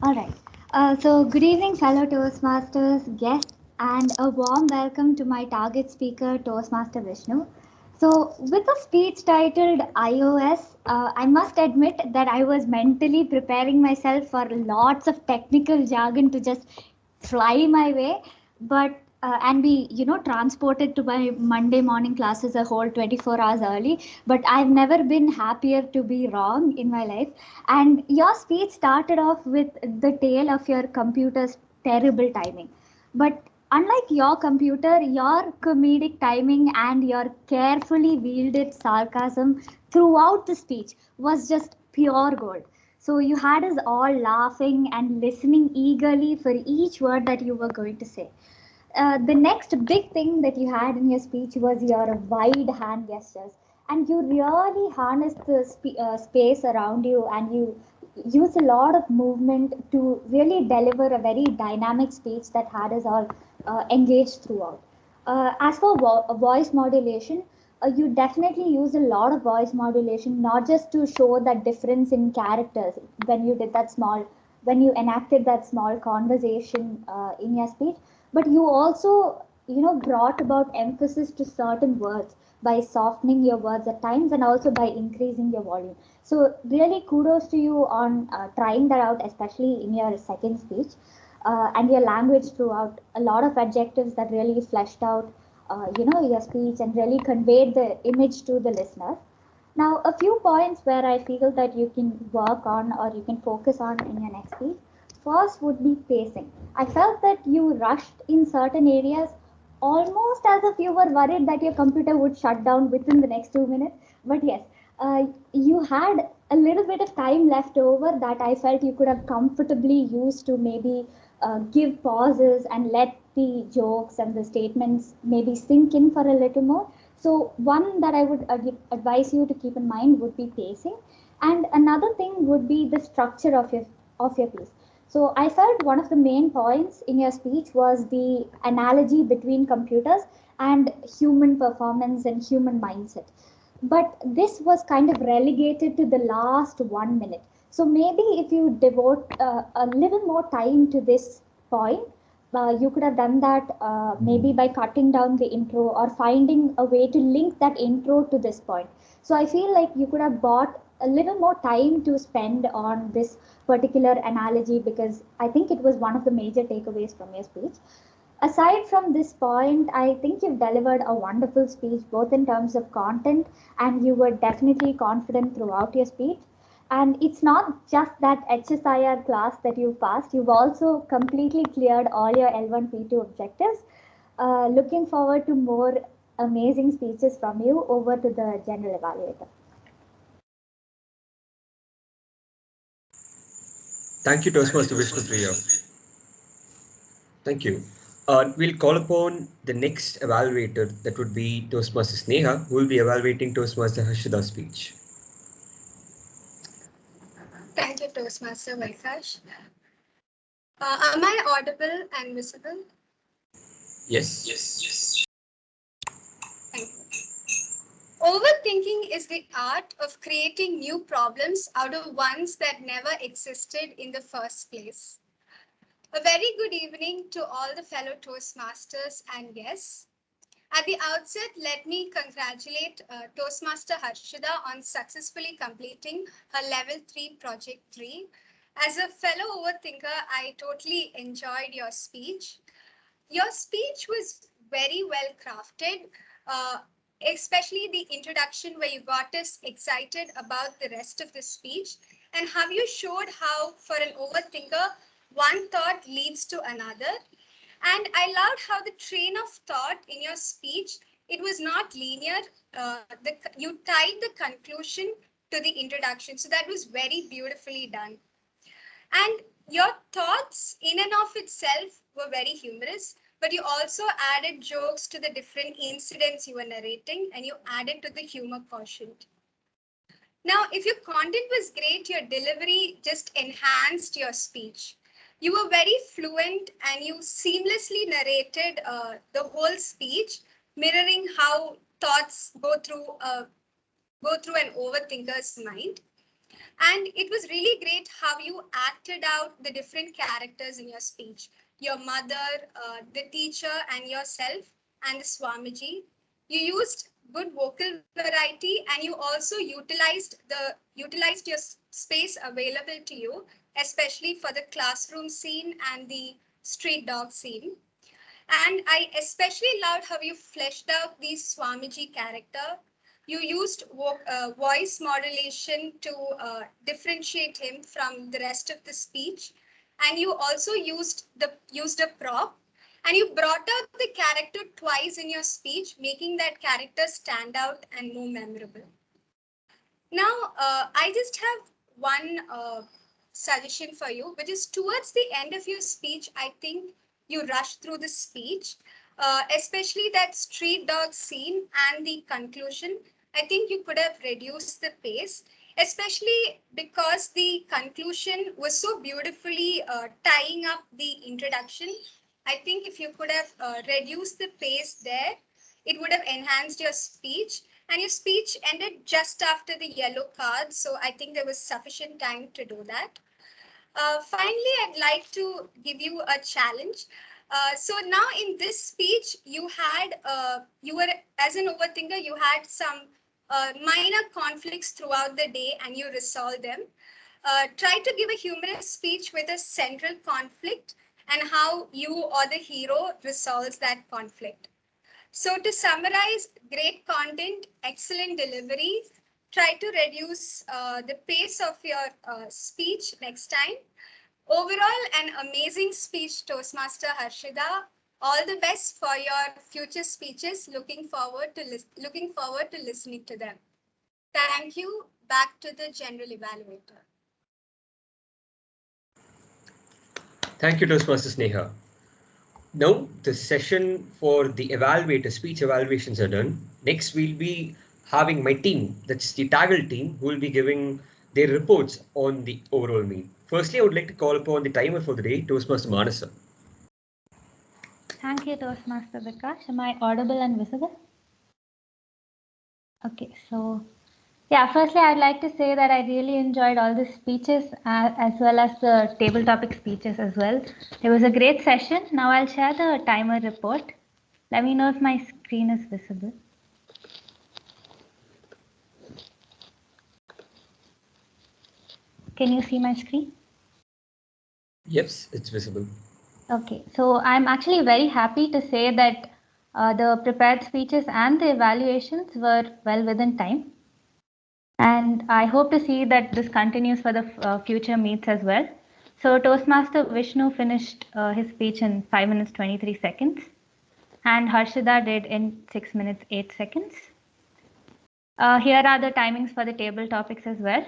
All right. So good evening, fellow Toastmasters, guests, and a warm welcome to my target speaker, Toastmaster Vishnu. So with a speech titled iOS, I must admit that I was mentally preparing myself for lots of technical jargon to just fly my way, but and be transported to my Monday morning classes a whole 24 hours early. But I've never been happier to be wrong in my life. And your speech started off with the tale of your computer's terrible timing, but unlike your computer, your comedic timing and your carefully wielded sarcasm throughout the speech was just pure gold. So you had us all laughing and listening eagerly for each word that you were going to say. The next big thing that you had in your speech was your wide hand gestures. and you really harness the space around you, and you use a lot of movement to really deliver a very dynamic speech that had us all engaged throughout. As for voice modulation, you definitely use a lot of voice modulation, not just to show that difference in characters when you did that small, when you enacted that small conversation in your speech, but you also, brought about emphasis to certain words by softening your words at times and also by increasing your volume. So really kudos to you on trying that out, especially in your second speech. And your language throughout, a lot of adjectives that really fleshed out your speech and really conveyed the image to the listener. Now, a few points where I feel that you can work on or you can focus on in your next speech. First would be pacing. I felt that you rushed in certain areas, almost as if you were worried that your computer would shut down within the next 2 minutes. But yes, you had a little bit of time left over that I felt you could have comfortably used to maybe give pauses and let the jokes and the statements maybe sink in for a little more. So one that I would advise you to keep in mind would be pacing, and another thing would be the structure of your piece. So I felt one of the main points in your speech was the analogy between computers and human performance and human mindset. But this was kind of relegated to the last 1 minute. So maybe if you devote a little more time to this point, you could have done that maybe by cutting down the intro or finding a way to link that intro to this point. So I feel like you could have bought a little more time to spend on this particular analogy, because I think it was one of the major takeaways from your speech. Aside from this point, I think you've delivered a wonderful speech, both in terms of content, and you were definitely confident throughout your speech. And it's not just that HSIR class that you passed, you've also completely cleared all your L1 P2 objectives. Looking forward to more amazing speeches from you. Over to the general evaluator. Thank you, Toastmaster Vishnu Priya. Thank you. We'll call upon the next evaluator, that would be Toastmaster Sneha, who will be evaluating Toastmaster Harshida's speech. Thank you, Toastmaster Vaikash. Am I audible and visible? Yes. Thank you. Overthinking is the art of creating new problems out of ones that never existed in the first place. A very good evening to all the fellow Toastmasters and guests. At the outset, let me congratulate Toastmaster Harshida on successfully completing her Level 3 Project 3. As a fellow overthinker, I totally enjoyed your speech. Your speech was very well crafted, especially the introduction where you got us excited about the rest of the speech, and how you showed how, for an overthinker, one thought leads to another. And I loved how the train of thought in your speech, it was not linear. You tied the conclusion to the introduction. So that was very beautifully done. And your thoughts in and of itself were very humorous, but you also added jokes to the different incidents you were narrating, and you added to the humor quotient. Now, if your content was great, your delivery just enhanced your speech. You were very fluent and you seamlessly narrated the whole speech, mirroring how thoughts go through an overthinker's mind. And it was really great how you acted out the different characters in your speech. Your mother, the teacher, and yourself, and the Swamiji. You used good vocal variety, and you also utilized your space available to you, especially for the classroom scene and the street dog scene. And I especially loved how you fleshed out the Swamiji character. You used voice modulation to differentiate him from the rest of the speech. And you also used a prop. And you brought out the character twice in your speech, making that character stand out and more memorable. Now, I just have one suggestion for you, which is towards the end of your speech, I think you rushed through the speech, especially that street dog scene and the conclusion. I think you could have reduced the pace, especially because the conclusion was so beautifully tying up the introduction. I think if you could have reduced the pace there, it would have enhanced your speech. And your speech ended just after the yellow card, so I think there was sufficient time to do that. Finally, I'd like to give you a challenge. So now in this speech, you were, as an overthinker, you had some minor conflicts throughout the day and you resolved them. Try to give a humorous speech with a central conflict and how you or the hero resolves that conflict. So to summarize, great content, excellent delivery. Try to reduce the pace of your speech next time. Overall, an amazing speech, Toastmaster Harshida. All the best for your future speeches. Looking forward to listening to them. Thank you. Back to the general evaluator. Thank you, Toastmaster Sneha. Now the session for the evaluator speech evaluations are done. Next, we'll be having my team, that's the Taggle team, who will be giving their reports on the overall meet. Firstly, I would like to call upon the timer for the day, Toastmaster Manasa. Thank you, Toastmaster Vikash. Am I audible and visible? Okay, so yeah, firstly, I'd like to say that I really enjoyed all the speeches as well as the table topic speeches as well. It was a great session. Now I'll share the timer report. Let me know if my screen is visible. Can you see my screen? Yes, it's visible. Okay, so I'm actually very happy to say that the prepared speeches and the evaluations were well within time. And I hope to see that this continues for the future meets as well. So Toastmaster Vishnu finished his speech in 5 minutes 23 seconds and Harshida did in 6 minutes 8 seconds. Here are the timings for the table topics as well.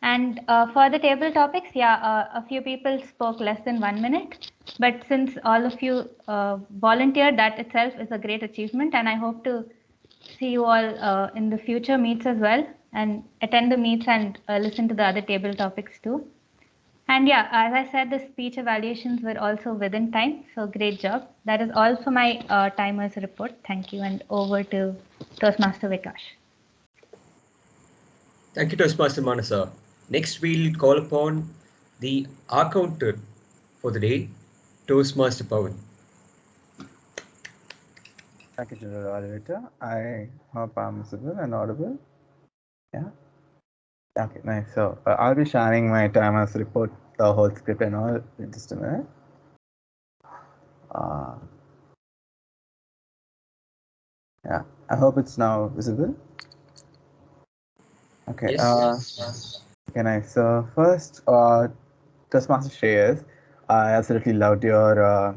And for the table topics, a few people spoke less than 1 minute, but since all of you volunteered, that itself is a great achievement, and I hope to see you all in the future meets as well, and attend the meets and listen to the other table topics too. And yeah, as I said, the speech evaluations were also within time, so great job. That is all for my timers report. Thank you, and over to Toastmaster Vikash. Thank you, Toastmaster Manasa. Next, we'll call upon the R-counter for the day, Toastmaster Pawan. Thank you, General Evaluator. I hope I'm visible and audible. Yeah. Okay, nice. So I'll be sharing my timers report, the whole script and all in just a minute. Yeah, I hope it's now visible. Okay. Yes. Okay, nice. So first, Toastmaster Shreyas, I absolutely loved your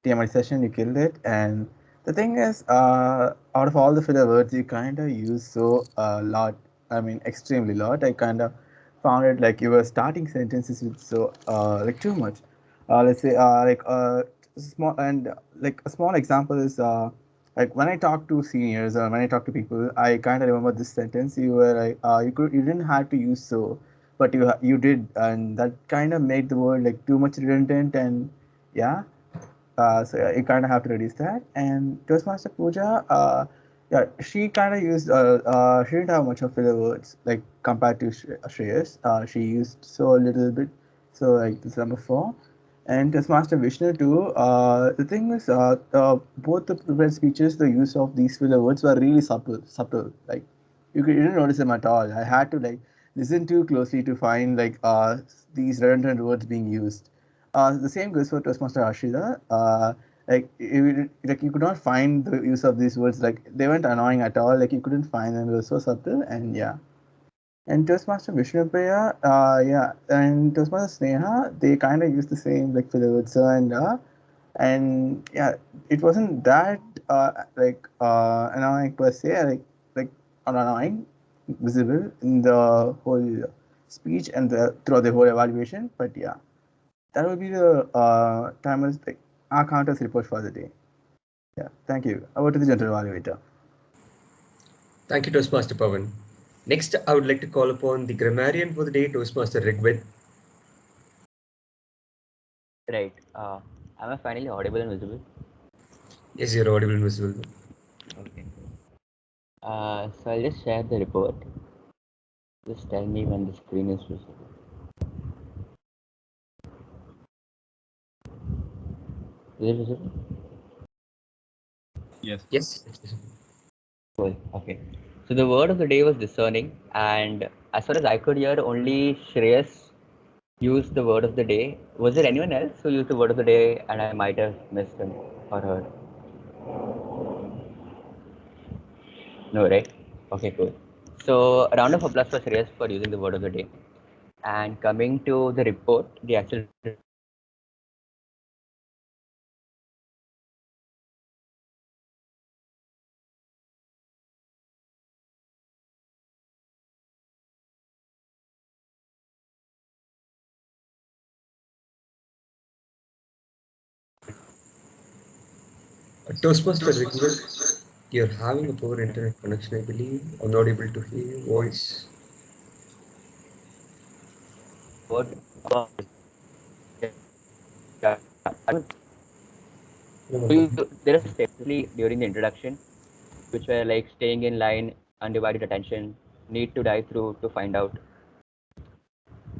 TMI session. You killed it. And the thing is, out of all the filler words, you kind of use so lot. I mean, extremely lot. I kind of found it like you were starting sentences with so like too much. Let's say small and like a small example is like when I talk to seniors or when I talk to people, I kind of remember this sentence. You were like you didn't have to use so, but you did, and that kind of made the word like too much redundant and yeah. So yeah, you kind of have to reduce that. And Toastmaster Pooja, yeah, she kind of used she didn't have much of filler words like compared to Shreyas. She used so a little bit. So like this number 4. And Toastmaster Vishnu too. The thing is, both the prepared speeches, the use of these filler words were really subtle. Like you didn't notice them at all. I had to like listen too closely to find like these redundant words being used. The same goes for Toastmaster Ashida. Like you could not find the use of these words. Like they weren't annoying at all. Like you couldn't find them. They were so subtle. And yeah. And Toastmaster Vishnupriya, yeah, and Toastmaster Sneha, they kind of use the same like for the words and yeah, it wasn't that annoying per se. Like annoying, visible in the whole speech and throughout the whole evaluation. But yeah. That would be the timers like our counters report for the day. Yeah, thank you. Over to the general evaluator. Thank you, Toastmaster Pawan. Next, I would like to call upon the grammarian for the day, Toastmaster Rigved. Right. Am I finally audible and visible? Yes, you're audible and visible. Okay. So I'll just share the report. Just tell me when the screen is visible. Is it visible? Yes. Yes, it's visible. Cool. Okay. So the word of the day was discerning, and as far as I could hear, only Shreyas used the word of the day. Was there anyone else who used the word of the day and I might have missed him or her? No, right? Okay, cool. So a round of applause for Shreyas for using the word of the day. And coming to the report, the actual Toastmaster Rigved, you're having a poor internet connection, I believe. I'm not able to hear your voice. what there are steps during the introduction, which were like staying in line, undivided attention, need to die through to find out,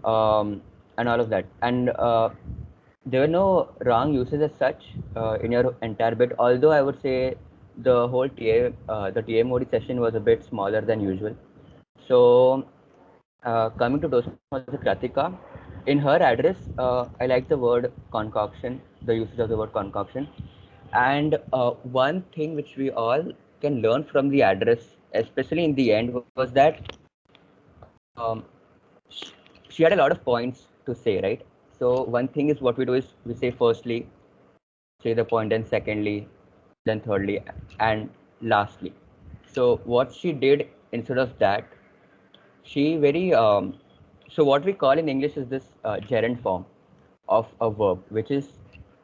and all of that. And there were no wrong uses as such in your entire bit. Although I would say the whole the TA mode session was a bit smaller than usual. So coming to Toastmaster Kratika, in her address, I like the word concoction, the usage of the word concoction. And one thing which we all can learn from the address, especially in the end, was that um, she had a lot of points to say, right? So one thing is what we do is we say firstly, say the point, then secondly, then thirdly, and lastly. So what she did instead of that, she very so what we call in English is this gerund form of a verb, which is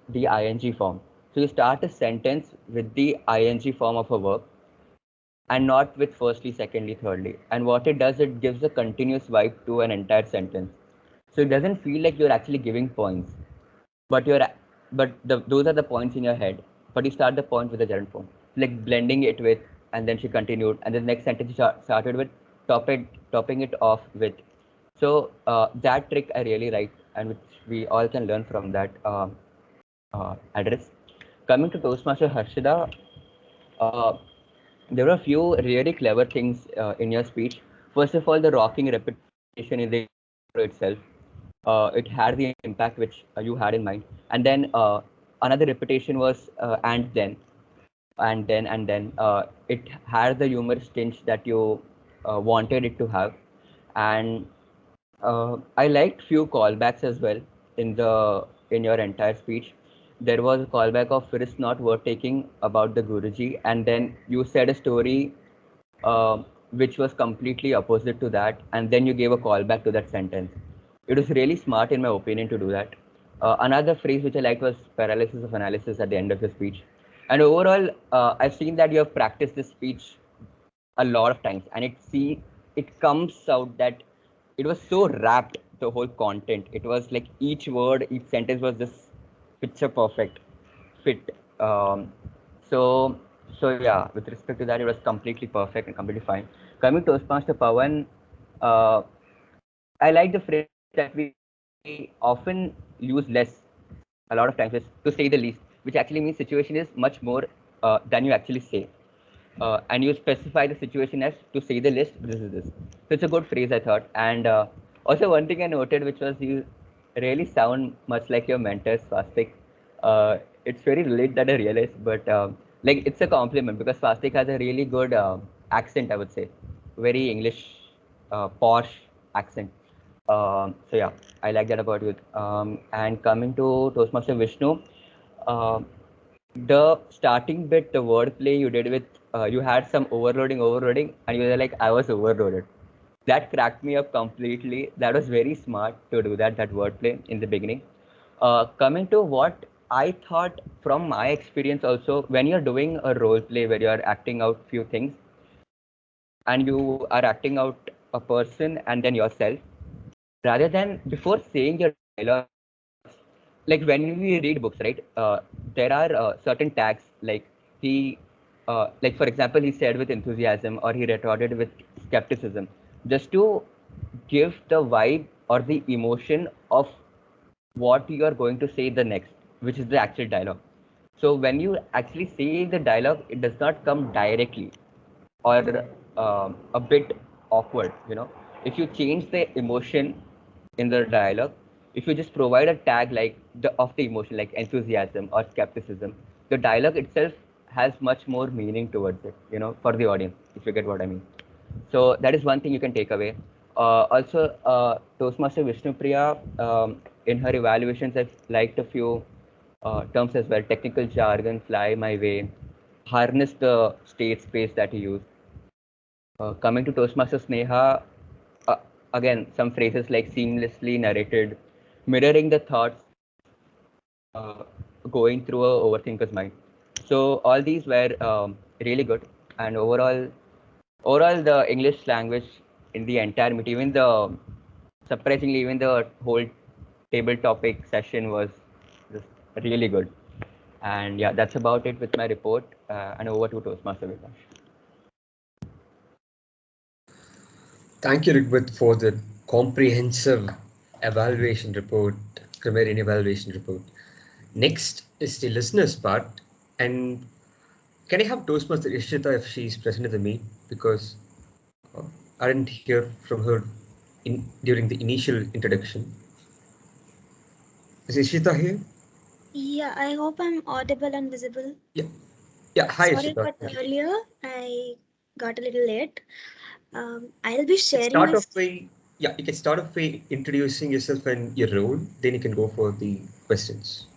the ing form. So you start a sentence with the ing form of a verb and not with firstly, secondly, thirdly. And what it does, it gives a continuous vibe to an entire sentence. So it doesn't feel like you're actually giving points, but those are the points in your head. But you start the point with the gerund form, like blending it with, and then she continued, and the next sentence she started with topping it off with. So that trick I really like, and which we all can learn from that address. Coming to Toastmaster Harshida, uh, there were a few really clever things in your speech. First of all, the rocking repetition in the intro itself. It had the impact which you had in mind. And then another repetition was and then, and then, and then. It had the humorous tinge that you wanted it to have. And I liked few callbacks as well in your entire speech. There was a callback of risk not worth taking about the Guruji, and then you said a story which was completely opposite to that, and then you gave a callback to that sentence. It was really smart, in my opinion, to do that. Another phrase which I liked was paralysis of analysis at the end of your speech. And overall, I've seen that you have practiced this speech a lot of times, and it comes out that it was so wrapped, the whole content. It was like each word, each sentence was just picture perfect fit. So yeah, with respect to that, it was completely perfect and completely fine. Coming to Toastmaster Pawan, uh, I like the phrase that we often use less a lot of times, is to say the least, which actually means situation is much more than you actually say. And you specify the situation as to say the list, this is this. So it's a good phrase, I thought. And also one thing I noted, which was you really sound much like your mentor, Swastik. It's very late that I realized, but like it's a compliment because Swastik has a really good accent, I would say. Very English, posh accent. So yeah, I like that about you. And coming to Toastmaster Vishnu, uh, the starting bit, the wordplay you did with, you had some overloading, and you were like, I was overloaded. That cracked me up completely. That was very smart to do that wordplay in the beginning. Coming to what I thought from my experience also, when you're doing a role play where you're acting out few things, and you are acting out a person and then yourself, rather than before saying your dialogue. Like when we read books, right? There are certain tags, like like for example, he said with enthusiasm or he retorted with skepticism, just to give the vibe or the emotion of what you are going to say the next, which is the actual dialogue. So when you actually say the dialogue, it does not come directly or a bit awkward. If you change the emotion in the dialogue, if you just provide a tag like the emotion, like enthusiasm or skepticism, the dialogue itself has much more meaning towards it, for the audience, if you get what I mean. So that is one thing you can take away. Also, Toastmaster Vishnu Priya, in her evaluations, I've liked a few terms as well: technical jargon, fly my way, harness the state space that he used. Coming to Toastmaster Sneha, uh, again, some phrases like seamlessly narrated, mirroring the thoughts going through a overthinker's mind. So all these were really good, and overall the English language in the entire meet, surprisingly, even the whole table topic session was just really good. And yeah, that's about it with my report. And over to Toastmaster Vikas. Thank you, Rigbit, for the comprehensive evaluation report, grammarian evaluation report. Next is the listeners part. And can I have Toastmaster Ishita if she's present at the meet? Because I didn't hear from her during the initial introduction. Is Ishita here? Yeah, I hope I'm audible and visible. Yeah. Yeah. Hi, Sorry, Ishita. but Yeah. earlier I got a little late. I'll be sharing Start my. off by you can start off by introducing yourself and your role. Then you can go for the questions.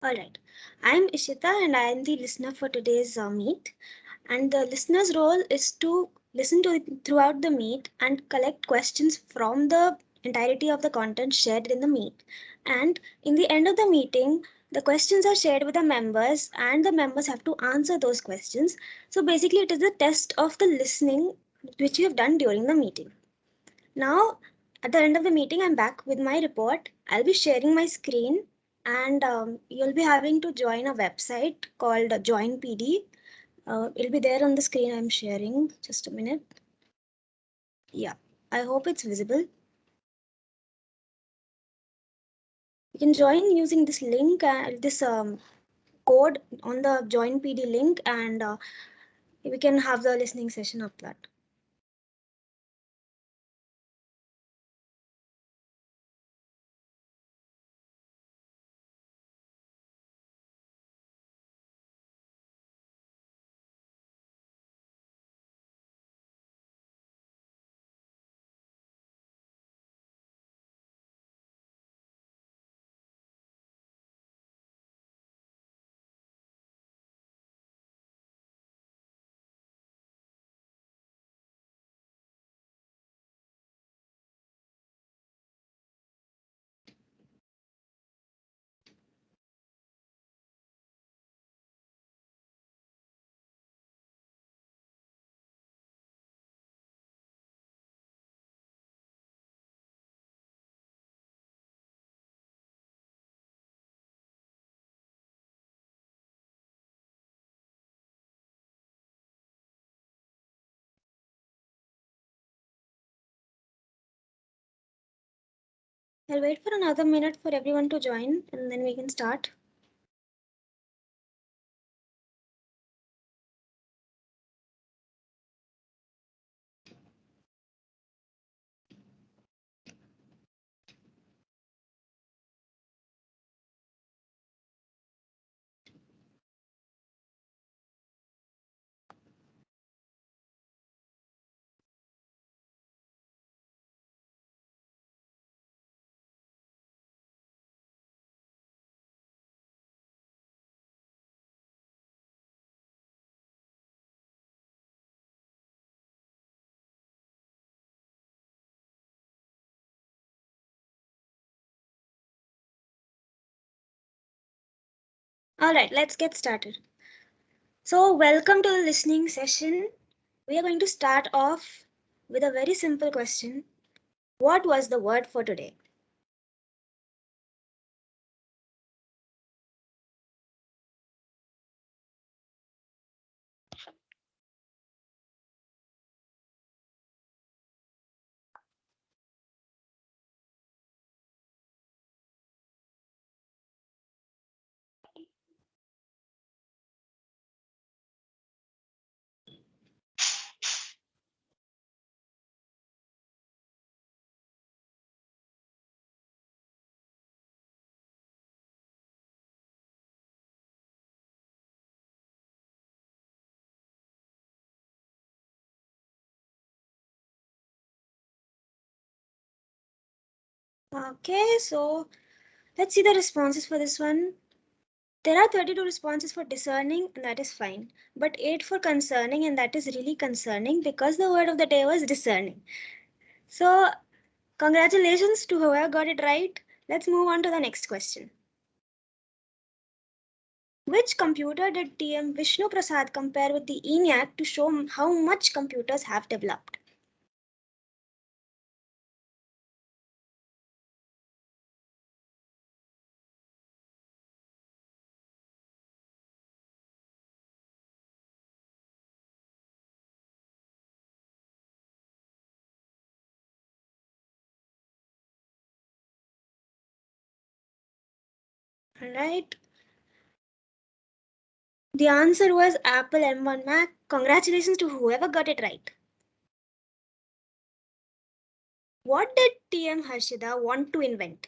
All right. I'm Ishita and I am the listener for today's meet. And the listener's role is to listen to it throughout the meet and collect questions from the entirety of the content shared in the meet. And in the end of the meeting, the questions are shared with the members and the members have to answer those questions. So basically, it is a test of the listening which you have done during the meeting. Now, at the end of the meeting, I'm back with my report. I'll be sharing my screen and you'll be having to join a website called Join PD. It'll be there on the screen I'm sharing. Just a minute. Yeah, I hope it's visible. You can join using this link, this code on the Join PD link, and we can have the listening session of that. I'll wait for another minute for everyone to join and then we can start. All right, let's get started. So welcome to the listening session. We are going to start off with a very simple question. What was the word for today? Okay, so let's see the responses for this one. There are 32 responses for discerning, and that is fine. But 8 for concerning, and that is really concerning because the word of the day was discerning. So, congratulations to whoever got it right. Let's move on to the next question. Which computer did TM Vishnu Prasad compare with the ENIAC to show how much computers have developed? All right. The answer was Apple M1 Mac. Congratulations to whoever got it right. What did TM Harshida want to invent?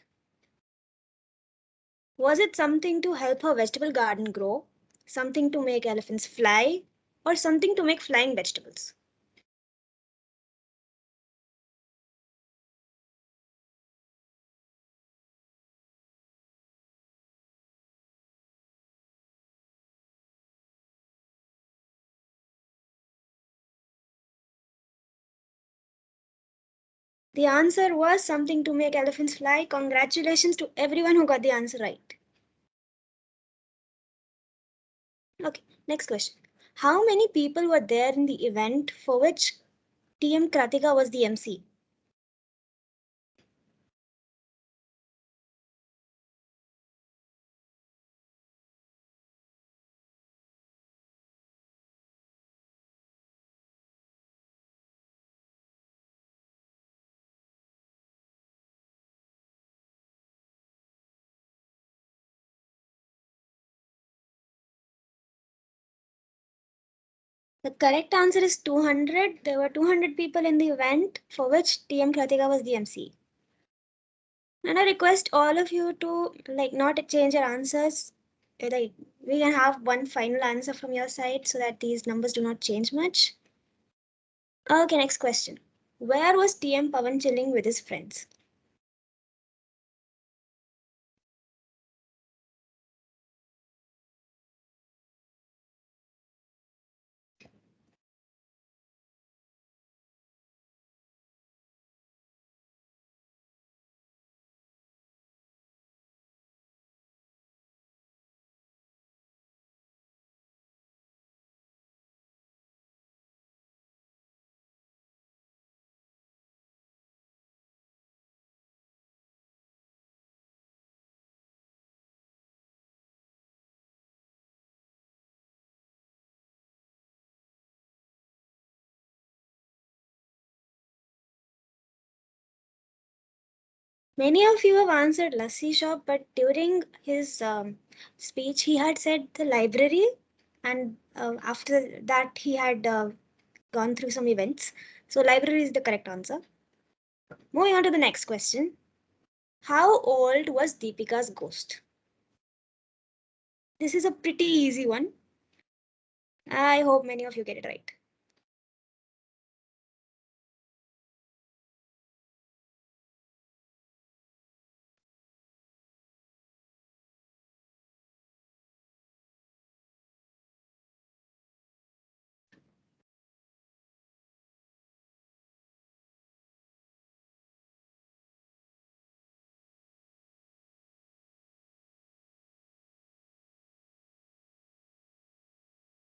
Was it something to help her vegetable garden grow, something to make elephants fly, or something to make flying vegetables? The answer was something to make elephants fly. Congratulations to everyone who got the answer right. Okay, next question. How many people were there in the event for which TM Kratika was the MC? The correct answer is 200. There were 200 people in the event for which TM Kratika was the MC. And I request all of you to not change your answers. Like we can have one final answer from your side so that these numbers do not change much. Okay, next question. Where was TM Pawan chilling with his friends? Many of you have answered Lassi shop, but during his speech, he had said the library, and after that, he had gone through some events. So, library is the correct answer. Moving on to the next question. How old was Deepika's ghost? This is a pretty easy one. I hope many of you get it right.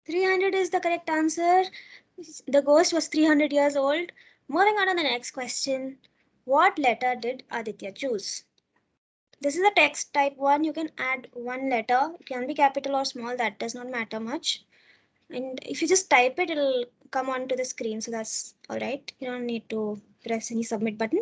$300 is the correct answer. The ghost was 300 years old. Moving on to the next question. What letter did Aditya choose? This is a text type one. You can add one letter. It can be capital or small. That does not matter much. And if you just type it, it'll come onto the screen. So that's all right. You don't need to press any submit button.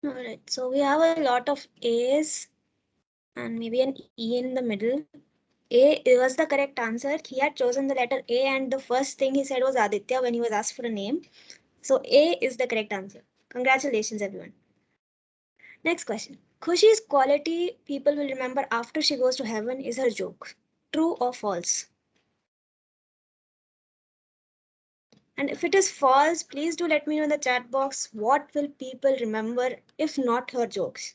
All right, so we have a lot of A's and maybe an E in the middle. A was the correct answer. He had chosen the letter A, and the first thing he said was Aditya when he was asked for a name. So A is the correct answer. Congratulations, everyone. Next question. Khushi's quality people will remember after she goes to heaven is her joke. True or false? And if it is false, please do let me know in the chat box what will people remember if not her jokes.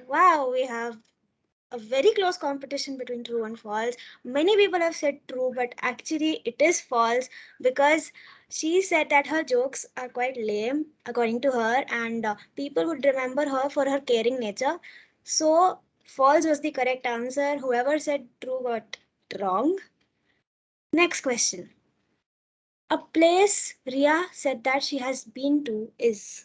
Wow, we have a very close competition between true and false. Many people have said true, but actually it is false because she said that her jokes are quite lame according to her, and people would remember her for her caring nature. So false was the correct answer. Whoever said true got wrong. Next question. A place Ria said that she has been to is.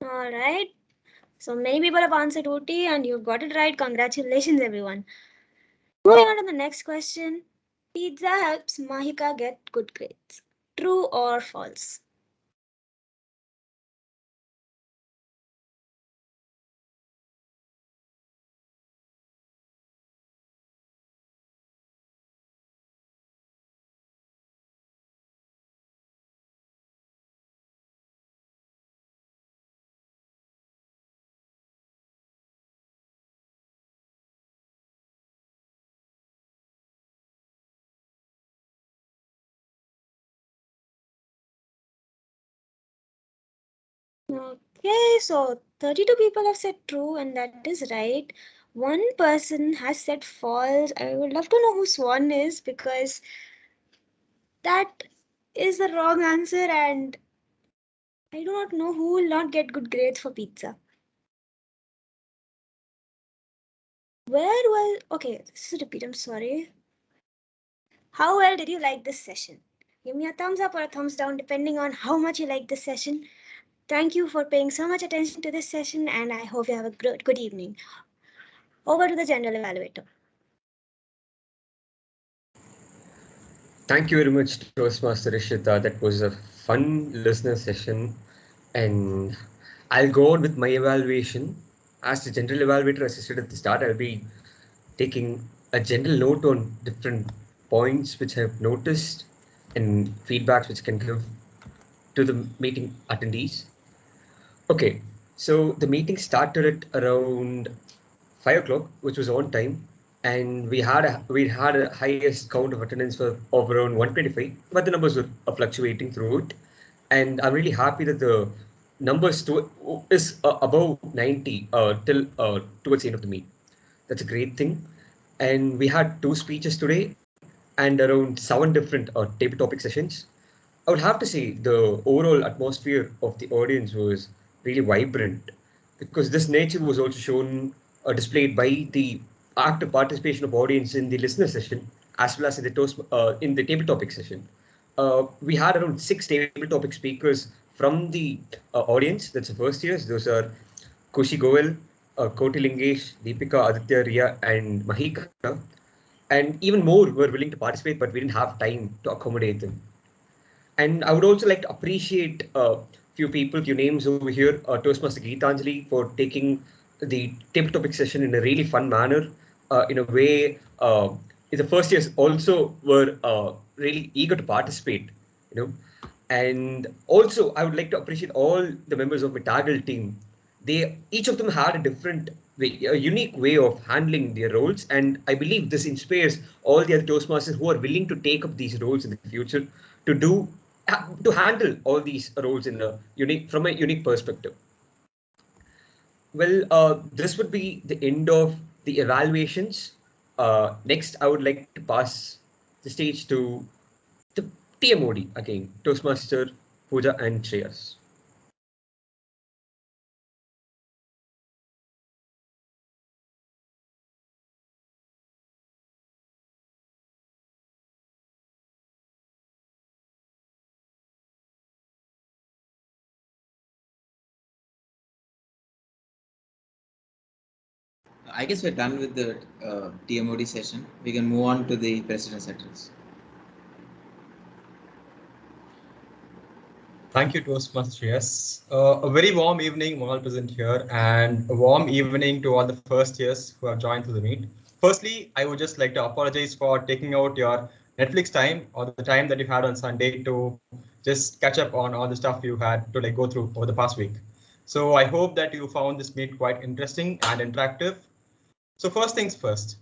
All right. So many people have answered OT and you've got it right. Congratulations, everyone. Moving on to the next question. Pizza helps Mahika get good grades. True or false? Okay, so 32 people have said true, and that is right. One person has said false. I would love to know who Swan is because that is the wrong answer, and I do not know who will not get good grades for pizza. Where was. Okay, this is a repeat. I'm sorry. How well did you like this session? Give me a thumbs up or a thumbs down depending on how much you like this session. Thank you for paying so much attention to this session, and I hope you have a good evening. Over to the general evaluator. Thank you very much, Toastmaster Ishita. That was a fun listener session. And I'll go on with my evaluation. As the general evaluator, as I said at the start, I'll be taking a general note on different points which I've noticed and feedbacks which can give to the meeting attendees. Okay, so the meeting started at around 5 o'clock, which was on time, and we had a highest count of attendance of around 125, but the numbers were fluctuating through it, and I'm really happy that the numbers is above 90 till towards the end of the meet. That's a great thing, and we had two speeches today, and around 7 different table topic sessions. I would have to say the overall atmosphere of the audience was really vibrant because this nature was also shown displayed by the active participation of audience in the listener session as well as in the in the table topic session. We had around 6 table topic speakers from the audience. That's the first years. Those are Kushi Goel, Koti Lingesh, Deepika, Aditya, Ria, and Mahika. And even more were willing to participate, but we didn't have time to accommodate them. And I would also like to appreciate a few people, few names over here. Toastmaster Geetanjali for taking the table topic session in a really fun manner. In a way, the first years also were really eager to participate. You know, and also I would like to appreciate all the members of my Taggle team. They each of them had a different way, a unique way of handling their roles, and I believe this inspires all the other Toastmasters who are willing to take up these roles in the future to do to handle all these roles in a unique from a unique perspective. Well, this would be the end of the evaluations. Next, I would like to pass the stage to the TMOD again, Toastmaster Pooja and Shreyas. I guess we're done with the TMOD session. We can move on to the President's Address. Thank you, Toastmaster. Yes. A very warm evening, all present here, and a warm evening to all the first years who have joined to the meet. Firstly, I would just like to apologize for taking out your Netflix time or the time that you had on Sunday to just catch up on all the stuff you had to go through over the past week. So I hope that you found this meet quite interesting and interactive. So first things first,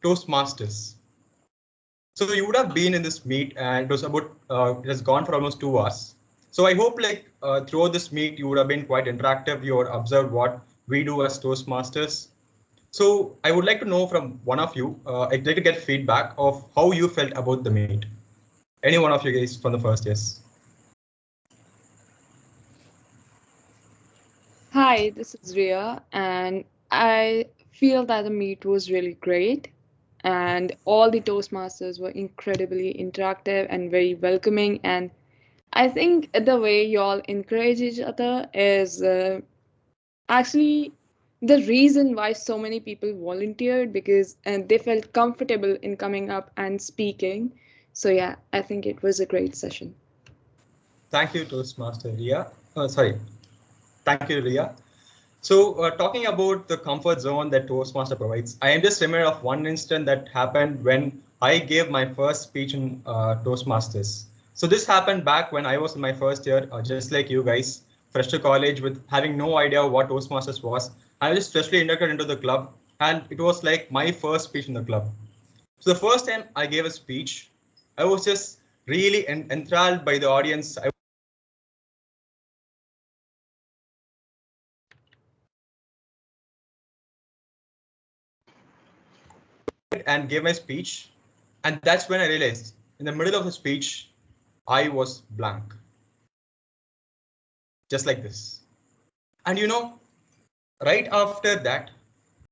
Toastmasters. So you would have been in this meet and it was about, it has gone for almost 2 hours. So I hope throughout this meet, you would have been quite interactive. You would observe what we do as Toastmasters. So I would like to know from one of you, I'd like to get feedback of how you felt about the meet. Any one of you guys from the first, yes. Hi, this is Ria, and I feel that the meet was really great, and all the Toastmasters were incredibly interactive and very welcoming. And I think the way y'all encourage each other is actually the reason why so many people volunteered, because they felt comfortable in coming up and speaking. So yeah, I think it was a great session. Thank you, Toastmaster Ria. Thank you, Ria. So talking about the comfort zone that Toastmaster provides, I am just reminded of one incident that happened when I gave my first speech in Toastmasters. So this happened back when I was in my first year, just like you guys, fresh to college with having no idea what Toastmasters was. I was just freshly inducted into the club, and it was like my first speech in the club. So the first time I gave a speech, I was just really enthralled by the audience. And gave my speech, and that's when I realized in the middle of the speech I was blank, just like this. And you know, right after that,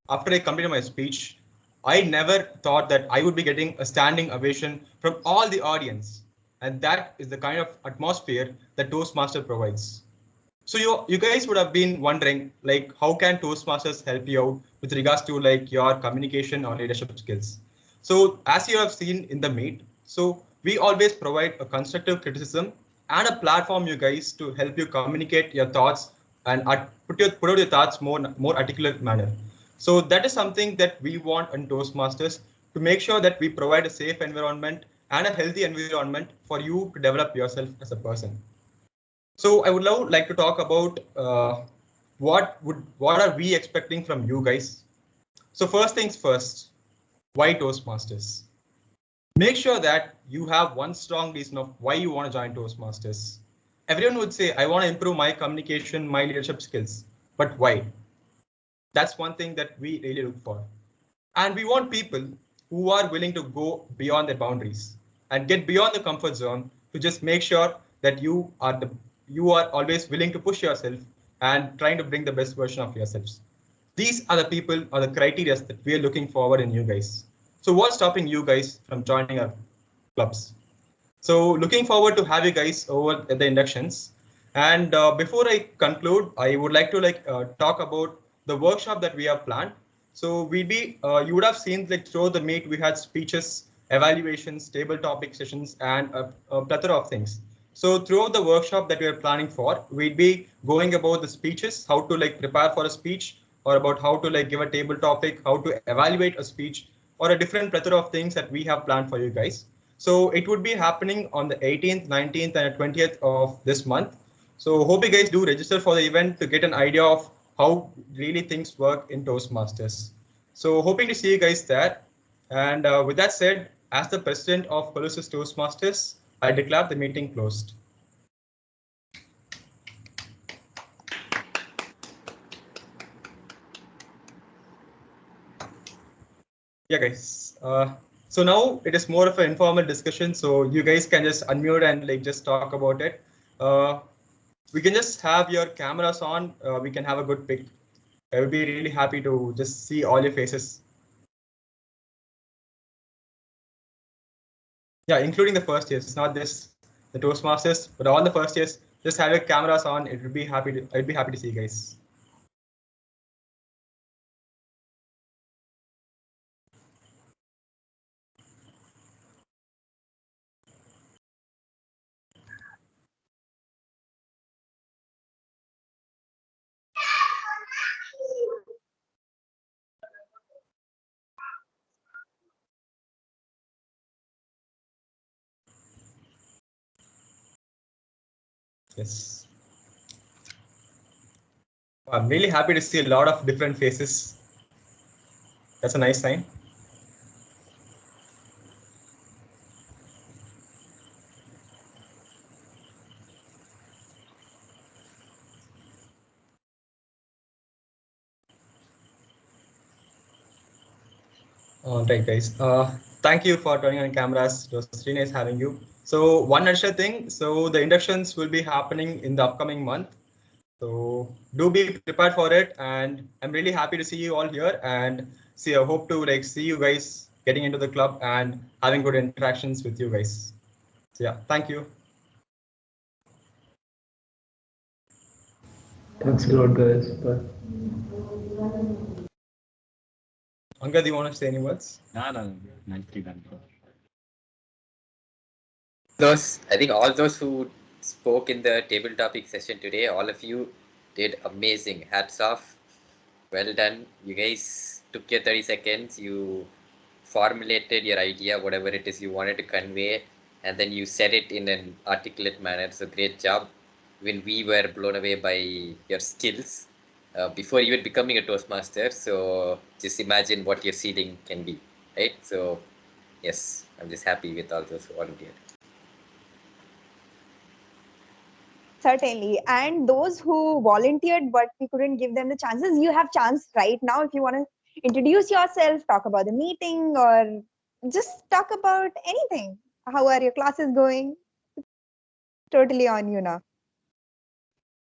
after I completed my speech, I never thought that I would be getting a standing ovation from all the audience, and that is the kind of atmosphere that Toastmaster provides. So you guys would have been wondering, like, how can Toastmasters help you out with regards to like your communication or leadership skills? So as you have seen in the meet, so we always provide a constructive criticism and a platform you guys to help you communicate your thoughts and put out your thoughts more articulate manner. So that is something that we want in Toastmasters, to make sure that we provide a safe environment and a healthy environment for you to develop yourself as a person. So I would now like to talk about what are we expecting from you guys. So first things first, why Toastmasters? Make sure that you have one strong reason of why you want to join Toastmasters. Everyone would say, I want to improve my communication, my leadership skills, but why? That's one thing that we really look for. And we want people who are willing to go beyond their boundaries and get beyond the comfort zone to just make sure that you are always willing to push yourself and trying to bring the best version of yourselves. These are the people or the criteria that we are looking forward in you guys. So what's stopping you guys from joining our clubs? So looking forward to have you guys over at the inductions. And before I conclude, I would like to talk about the workshop that we have planned. So you would have seen throughout the meet, we had speeches, evaluations, table topic sessions, and a plethora of things. So throughout the workshop that we are planning for, we'd be going about the speeches, how to prepare for a speech, or about how to give a table topic, how to evaluate a speech, or a different plethora of things that we have planned for you guys. So it would be happening on the 18th, 19th, and 20th of this month. So hope you guys do register for the event to get an idea of how really things work in Toastmasters. So hoping to see you guys there. And with that said, as the president of Colossus Toastmasters, I declare the meeting closed. Yeah, guys. So now it is more of an informal discussion. So you guys can just unmute and just talk about it. We can just have your cameras on. We can have a good pic. I would be really happy to just see all your faces. Yeah, including the first years, not this the Toastmasters, but all the first years. Just have your cameras on. It would be happy to. I'd be happy to see you guys. Yes. I'm really happy to see a lot of different faces. That's a nice sign. All right, guys. Thank you for turning on cameras. It was really nice having you. So one extra thing. So the inductions will be happening in the upcoming month. So do be prepared for it. And I'm really happy to see you all here. And I hope to see you guys getting into the club and having good interactions with you guys. So yeah, thank you. Thanks a lot, guys. Bye. Angad, do you want to say any words? No. Nicely done. I think all those who spoke in the table topic session today, all of you did amazing. Hats off. Well done. You guys took your 30 seconds. You formulated your idea, whatever it is you wanted to convey, and then you said it in an articulate manner. So great job. When we were blown away by your skills before even becoming a Toastmaster. So just imagine what your seating can be, right? So yes, I'm just happy with all those who volunteered. Certainly. And those who volunteered but we couldn't give them the chances, you have chance right now if you want to introduce yourself, talk about the meeting, or just talk about anything. How are your classes going? Totally on you now.